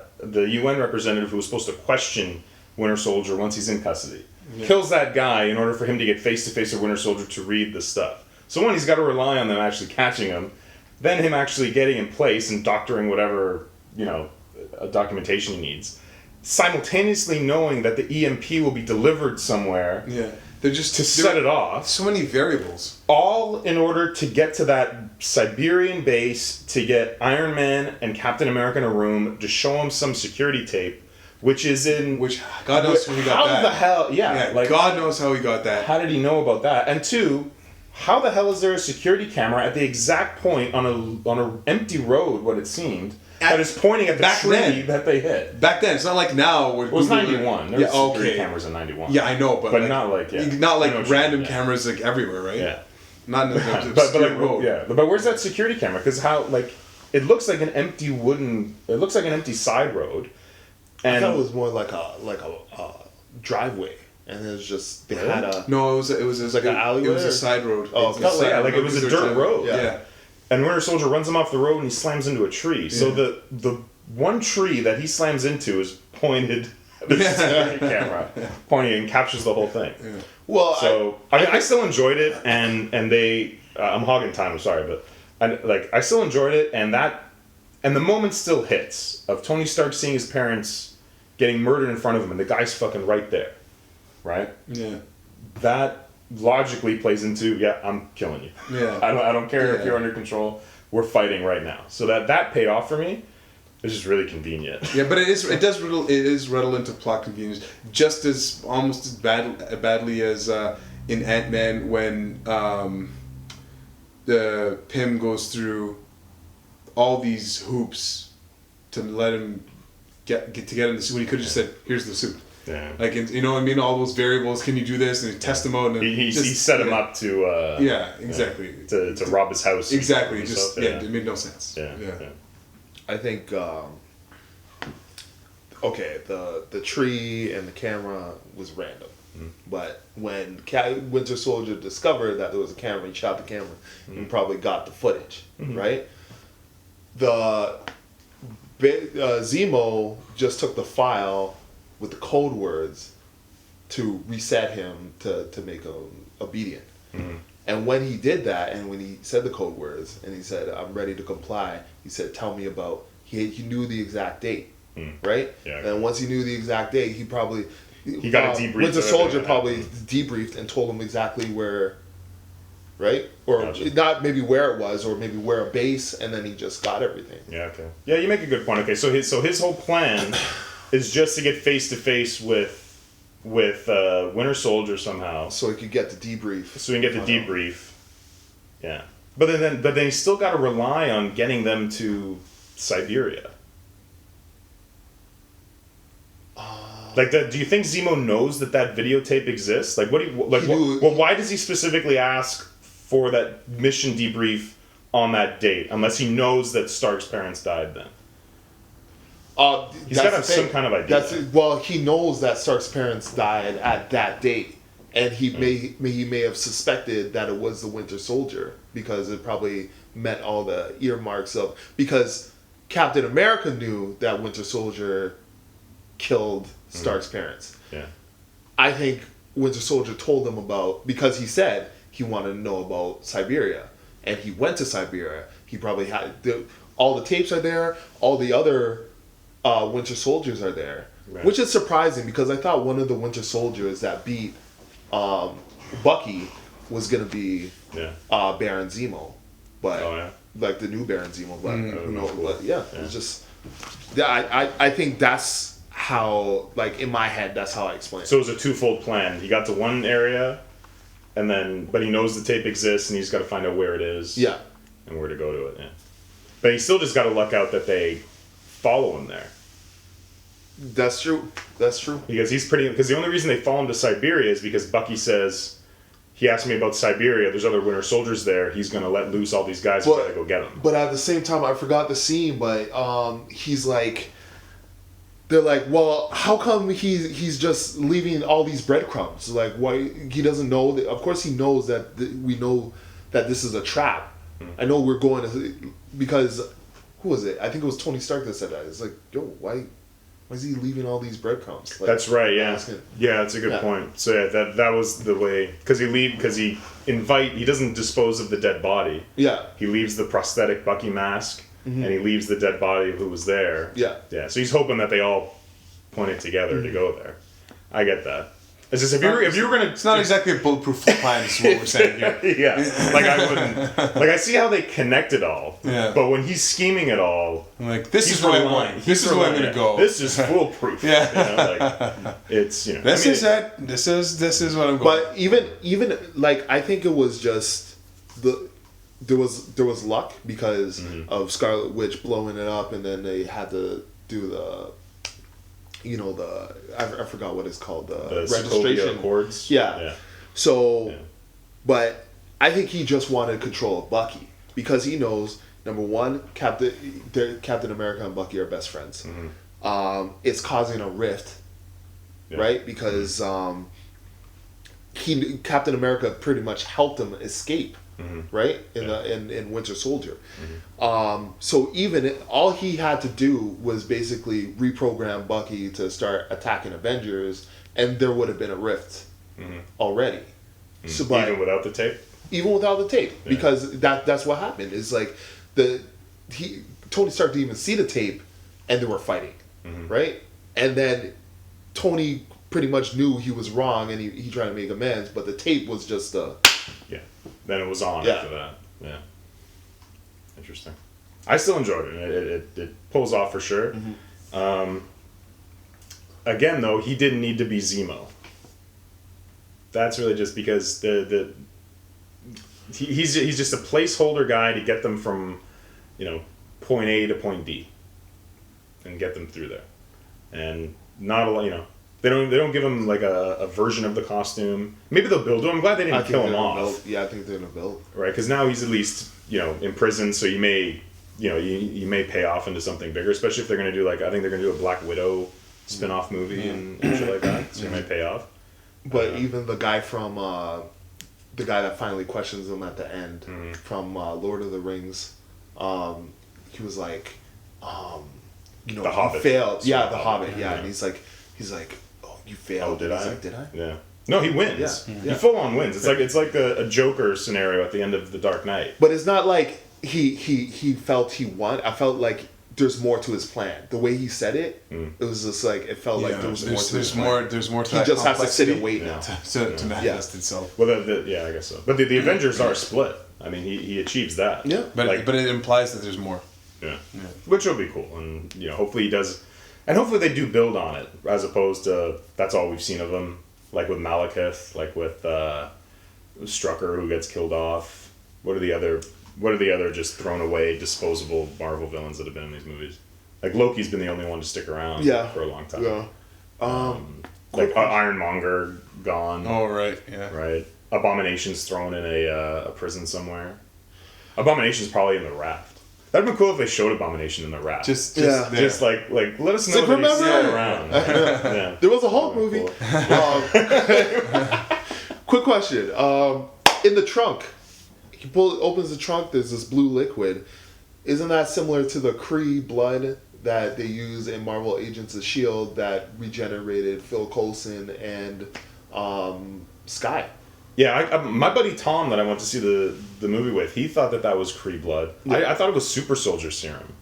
representative who was supposed to question Winter Soldier once he's in custody. Kills that guy in order for him to get face-to-face with Winter Soldier to read the stuff. So one, he's got to rely on them actually catching him, then him actually getting in place and doctoring whatever, documentation he needs, simultaneously knowing that the EMP will be delivered somewhere. Yeah. They're just to set it off. So many variables. All in order to get to that Siberian base, to get Iron Man and Captain America in a room, to show him some security tape, which God knows how he got that. How the hell? Yeah, God knows how he got that. How did he know about that? And two, how the hell is there a security camera at the exact point on an empty road, what it seemed, that is pointing at the tree that they hit? Back then, it's not like now. Where it was 91. There was security cameras in 91. Yeah, I know, but not like random cameras like everywhere, right? Yeah. Not in the road. Yeah, but where's that security camera? Because it looks like an empty side road. And I thought it was more like a driveway, and it was just they had a it was like an alleyway. It was a side road. Oh, it was a dirt road. Yeah. And Winter Soldier runs him off the road and he slams into a tree. Yeah. So the one tree that he slams into is pointed at the security camera, pointing and captures the whole thing. Yeah. Well, so I still enjoyed it, and they I'm hogging time. I'm sorry, but I still enjoyed it, and the moment still hits of Tony Stark seeing his parents getting murdered in front of him, and the guy's fucking right there, right? Yeah. That logically plays into I'm killing you. Yeah. I don't care if you're under control. We're fighting right now. So that paid off for me. It's just really convenient. Yeah, but it is redolent of plot convenience, just as almost as badly as in Ant-Man when the Pym goes through all these hoops to let him get in the suit when he could have just said, "Here's the suit." Yeah. You know what I mean? All those variables. Can you do this? And he test them out. And he set him up to. Exactly. To rob his house. Exactly. It made no sense. Yeah. I think. Okay, the tree and the camera was random, but when Winter Soldier discovered that there was a camera, he shot the camera. He probably got the footage, right? The Zemo just took the file with the code words to reset him to make him obedient. And when he did that, and when he said the code words, and he said, "I'm ready to comply," he said, "Tell me about." He knew the exact date, right? Yeah. And once he knew the exact date, he got a debrief. Winter Soldier probably debriefed and told him exactly where, right? Or not maybe where it was, or maybe where a base, and then he just got everything. Yeah. Okay. Yeah, you make a good point. Okay, so his whole plan is just to get face to face with Winter Soldier somehow, so he could get the debrief. So he can get the debrief. Yeah, but then he still got to rely on getting them to Siberia. Do you think Zemo knows that videotape exists? Why does he specifically ask for that mission debrief on that date, unless he knows that Stark's parents died then? He's got to have some kind of idea. He knows that Stark's parents died at that date, and he may have suspected that it was the Winter Soldier because it probably met all the earmarks of, because Captain America knew that Winter Soldier killed Stark's parents. Yeah, I think Winter Soldier told him because he said he wanted to know about Siberia, and he went to Siberia. He probably had all the tapes are there, all the other Winter Soldiers are there, right. Which is surprising because I thought one of the Winter Soldiers that beat Bucky was gonna be Baron Zemo, but like the new Baron Zemo, but who knows? But it's just I think that's how, like, in my head, that's how I explain it. So it was a twofold plan. He got to one area, but he knows the tape exists, and he's got to find out where it is. Yeah. And where to go to it. Yeah. But he still just got to luck out that they follow him there. That's true. Because because the only reason they follow him to Siberia is because Bucky says, he asked me about Siberia, there's other Winter Soldiers there, he's going to let loose all these guys, we got to go get them. But at the same time, I forgot the scene, but he's like, they're like, well, how come he's just leaving all these breadcrumbs? Like, why he doesn't know that? Of course he knows that we know that this is a trap. I know we're going to, because who was it? I think it was Tony Stark that said that. It's like, yo, why Why is he leaving all these breadcrumbs? Like, that's right. Yeah, asking- yeah, that's a good point. So yeah, that was the way because he doesn't dispose of the dead body. Yeah. He leaves the prosthetic Bucky mask, and he leaves the dead body of who was there. Yeah. Yeah. So he's hoping that they all pointed together to go there. I get that. It's just if you were gonna, It's not exactly a bulletproof plan. Is what we're saying here. yeah, like I wouldn't. Like I see how they connect it all. Yeah. But when he's scheming it all, I'm like, this he's is what I relying- want. he's This is where I'm relying- gonna go. This is foolproof. Yeah. You know, like it's This is it. This is what I'm going. But even like I think it was just there was luck because of Scarlet Witch blowing it up, and then they had to do the. I forgot what it's called, the registration Accords. Yeah. So, but I think he just wanted control of Bucky because he knows number one, Captain America and Bucky are best friends. It's causing a rift, right? Because Captain America pretty much helped him escape. Right in Winter Soldier, so even all he had to do was basically reprogram Bucky to start attacking Avengers, and there would have been a rift already. So, but Even without the tape. even without the tape, because that's what happened. Is like Tony Stark didn't even see the tape, and they were fighting, right? And then Tony pretty much knew he was wrong, and he tried to make amends, but the tape was just Yeah. Then it was on Yeah. after that. Yeah. Interesting. I still enjoyed it. It pulls off for sure. Again, though, he didn't need to be Zemo. That's really just because he's just a placeholder guy to get them from, point A to point D, and get them through there, and not a lot, They don't give him like a version of the costume. Maybe they'll build him. I'm glad they didn't kill him off. Yeah, I think they're gonna build. Right, because now he's at least in prison, so you may you may pay off into something bigger, especially if they're gonna do I think they're gonna do a Black Widow spin-off movie and shit like that. So you may pay off. But even the guy from the guy that finally questions him at the end from Lord of the Rings, he was like, The you Hobbit. failed. Yeah, the Hobbit, Hobbit. Yeah, and he's like, oh, you failed. Oh, did and I? he's like, did I? Yeah. No, he wins. Yeah. He full on wins. It's like a Joker scenario at the end of The Dark Knight. But it's not like he felt he won. I felt like there's more to his plan. The way he said it, it was just like it felt like there was more to his plan. There's more to He that just has to sit and complexity wait now. to manifest itself. Well, I guess so. But the Avengers are split. I mean, he achieves that. Yeah. But it implies that there's more. Yeah. Which will be cool, and hopefully he does, and hopefully they do build on it as opposed to that's all we've seen of him, like with Malekith, like with Strucker who gets killed off. What are the other just thrown away disposable Marvel villains that have been in these movies? Like Loki's been the only one to stick around for a long time. Yeah. Like Ironmonger gone. Oh right, yeah. Right. Abomination's thrown in a prison somewhere. Abomination's probably in the raft. That'd been cool if they showed Abomination in the raft. Just Yeah. there. Just like let us know Like, that he's still remember? around. Yeah. There was a Hulk movie. Quick question. In the trunk, he opens the trunk. There's this blue liquid. Isn't that similar to the Kree blood that they use in Marvel Agents of S.H.I.E.L.D. that regenerated Phil Coulson and Skye? Yeah, my buddy Tom that I went to see the movie with, he thought that was Kree blood. I thought it was Super Soldier Serum.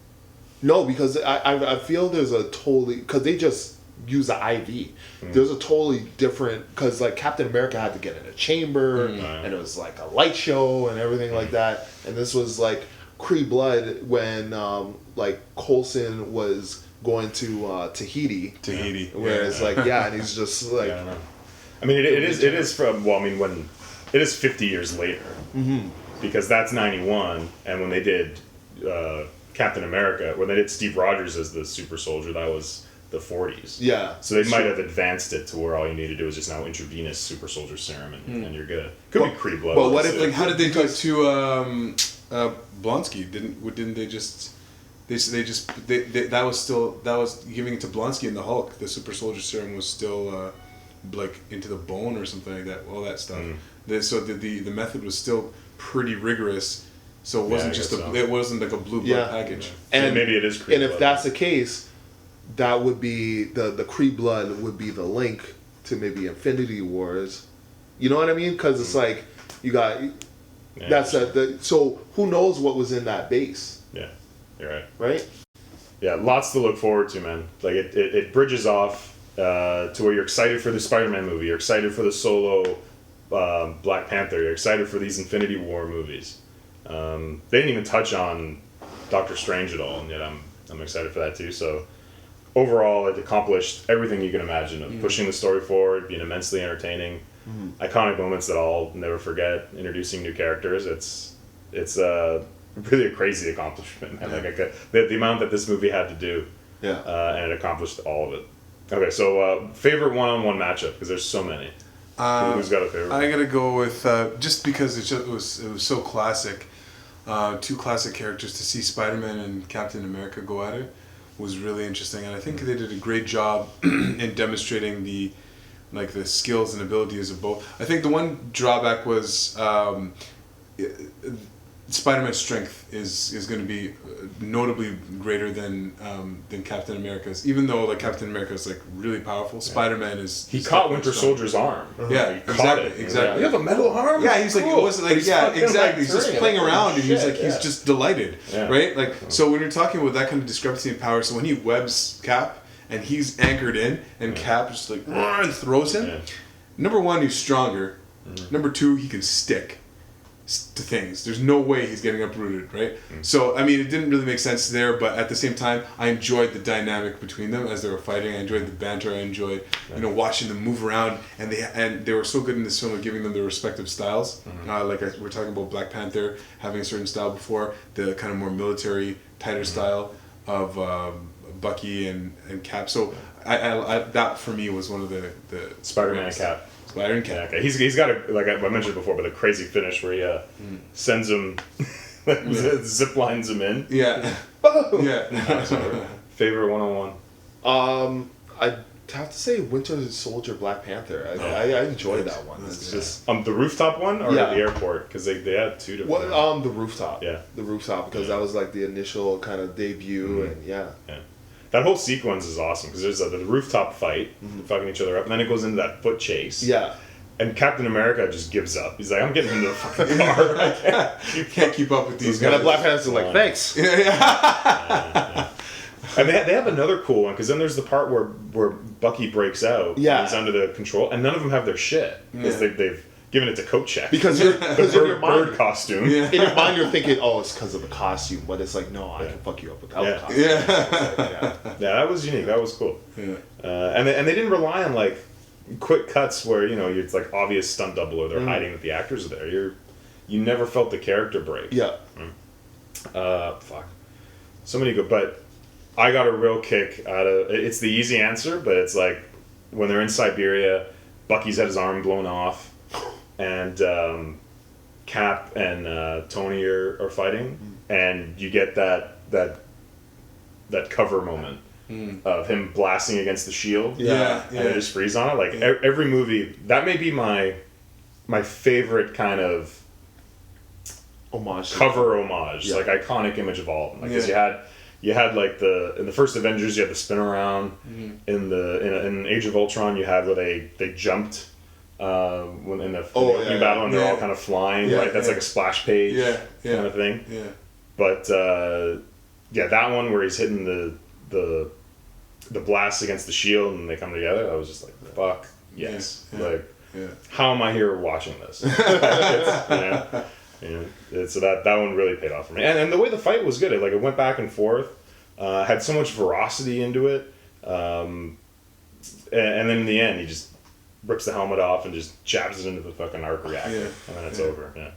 No, because I feel there's a totally... Because they just use the IV. There's a totally different... Because like Captain America had to get in a chamber, and it was like a light show and everything like that. And this was like Kree blood when like Coulson was going to Tahiti. Whereas and he's just like... Yeah, I don't know. I mean, it is from, well, I mean, when, it is 50 years later. Because that's 91, and when they did Captain America, when they did Steve Rogers as the super soldier, that was the 40s. Yeah. So they might have advanced it to where all you need to do is just now intravenous super soldier serum, and you're good. Could be Kree blood. But what if, Like, how did they do it to Blonsky? Didn't they just... that was giving it to Blonsky and the Hulk. The super soldier serum was still like into the bone or something like that. All that stuff. So the method was still pretty rigorous. So it wasn't I just guess so. it wasn't like a blue blood package. And maybe it is Kree And if blood. that's the case, that would be the Kree blood would be the link to maybe Infinity Wars. You know what I mean? Because it's like you got so who knows what was in that base? Yeah, you're right. Right? Yeah, lots to look forward to, man. Like it bridges off to where you're excited for the Spider-Man movie, you're excited for the solo Black Panther, you're excited for these Infinity War movies. They didn't even touch on Doctor Strange at all, and yet I'm excited for that too. So overall, it accomplished everything you can imagine of pushing the story forward, being immensely entertaining, iconic moments that I'll never forget, introducing new characters. It's really a crazy accomplishment. And like the amount that this movie had to do, and it accomplished all of it. Okay, so favorite one-on-one matchup, because there's so many. Who's got a favorite? I gotta go with just because it was so classic. Two classic characters to see Spider-Man and Captain America go at it was really interesting, and I think they did a great job in demonstrating the skills and abilities of both. I think the one drawback was Spider-Man's strength is going to be notably greater than Captain America's. Even though Captain America is really powerful, Spider-Man is. He caught Winter Soldier's arm. Yeah, exactly. You have a metal arm. Yeah, he's cool. it wasn't exactly. He's just playing around, and he's he's just delighted, right? So when you're talking about that kind of discrepancy in power, so when he webs Cap and he's anchored in, and Cap just and throws him. Yeah. Number one, he's stronger. Number two, he can stick to things. There's no way he's getting uprooted, right? So, I mean, it didn't really make sense there, but at the same time, I enjoyed the dynamic between them as they were fighting. I enjoyed the banter. I enjoyed, watching them move around, and they were so good in this film of giving them their respective styles. We're talking about Black Panther having a certain style before, the kind of more military, tighter style of Bucky and Cap. So, I that for me was one of the Spider-Man and Cap. Spider-Man and Cap. Yeah, okay. He's got I mentioned before, but a crazy finish where he sends him, zip lines him in. Yeah. Yeah. Favorite one-on-one? I'd have to say Winter Soldier Black Panther. I enjoyed that one. It's just the rooftop one or the airport, because they had two different. The rooftop. Yeah. The rooftop, because that was the initial kind of debut, and Yeah. That whole sequence is awesome because there's the rooftop fight, fucking each other up, and then it goes into that foot chase. Yeah. And Captain America just gives up. He's like, I'm getting into the fucking car. You can't keep up with these guys. And Black Panther's thanks. And they have another cool one, because then there's the part where Bucky breaks out. Yeah. He's under the control, and none of them have their shit. Because they've given it to Coat Check. Because in your mind, bird costume. Yeah. In your mind, you're thinking, oh, it's because of the costume. But it's no, I can fuck you up without the costume. Yeah, that was unique. That was cool. Yeah. And they didn't rely on quick cuts where it's obvious stunt double or they're hiding that the actors are there. You never felt the character break. Yeah. Fuck. So many good, but I got a real kick out of it's the easy answer, but it's when they're in Siberia, Bucky's had his arm blown off, and Cap and Tony are fighting, and you get that cover moment of him blasting against the shield, and they just freeze on it. Every movie, that may be my favorite kind of homage, iconic image of all of them. Because you had in the first Avengers, you had the spin around. In Age of Ultron, you had where they jumped when in the opening battle, and they're all kind of flying. That's like a splash page kind of thing. Yeah. But that one where he's hitting the blast against the shield and they come together, I was just fuck yes. How am I here watching this? So that one really paid off for me, and the way the fight was good. It went back and forth, had so much veracity into it, and then in the end he just rips the helmet off and just jabs it into the fucking arc reactor, and then it's over. Yeah.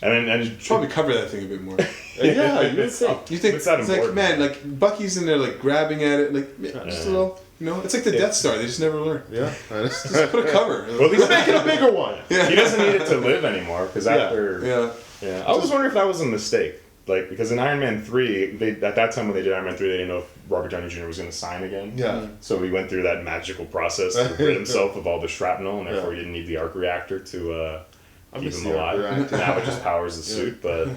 And then probably cover that thing a bit more. You would think. You think it's that important? Bucky's in there grabbing at it, just a little. It's like the Death Star. They just never learn. Yeah. Just put a cover. Well, at least make it a bigger one. Yeah. He doesn't need it to live anymore because after. Yeah. I was wondering if that was a mistake. Because in Iron Man 3, at that time when they did Iron Man 3, they didn't know if Robert Downey Jr. was going to sign again. Yeah. So he went through that magical process to rid himself of all the shrapnel, and therefore he didn't need the arc reactor to keep him alive. Now it just powers the suit, but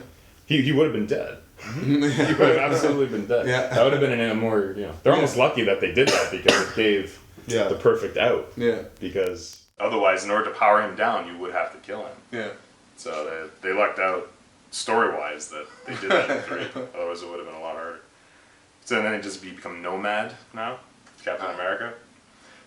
he would have been dead. You would have absolutely been dead. Yeah. That would have been a more, they're almost lucky that they did that because it gave the perfect out. Yeah. Because otherwise, in order to power him down, you would have to kill him. Yeah. So they lucked out story-wise that they did that in 3. Otherwise, it would have been a lot harder. So then it just become Nomad now, Captain America.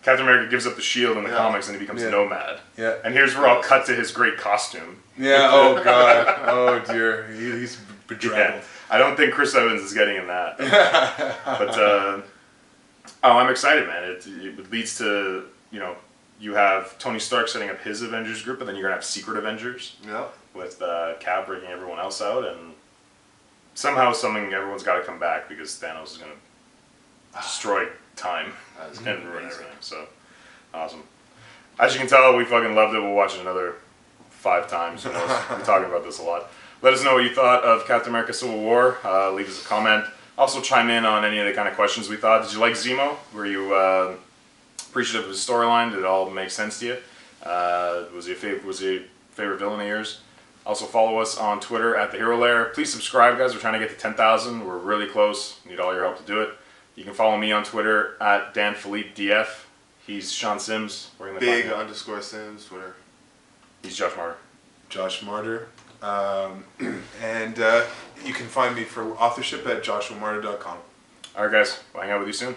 Captain America gives up the shield in the comics and he becomes Nomad. Yeah. And here's where I'll cut to his great costume. Yeah, oh god. Oh dear. He's bedraggled. Yeah. I don't think Chris Evans is getting in that. But, I'm excited, man. It leads to, you have Tony Stark setting up his Avengers group, but then you're going to have secret Avengers. Yeah. With Cap breaking everyone else out, and somehow everyone's got to come back because Thanos is going to destroy time and ruin everything. So, awesome. As you can tell, we fucking loved it. We'll watch it another 5 times. We're talking about this a lot. Let us know what you thought of Captain America Civil War. Leave us a comment. Also chime in on any of the kind of questions we thought. Did you like Zemo? Were you appreciative of his storyline? Did it all make sense to you? Was he a favorite villain of yours? Also follow us on Twitter at the Hero Lair. Please subscribe, guys. We're trying to get to 10,000. We're really close. Need all your help to do it. You can follow me on Twitter at DanPhilippeDF. He's Sean Sims. Big _ Sims Twitter. He's Josh Martyr. Josh Martyr. And you can find me for authorship at joshuamartyr.com. Alright guys, we'll hang out with you soon.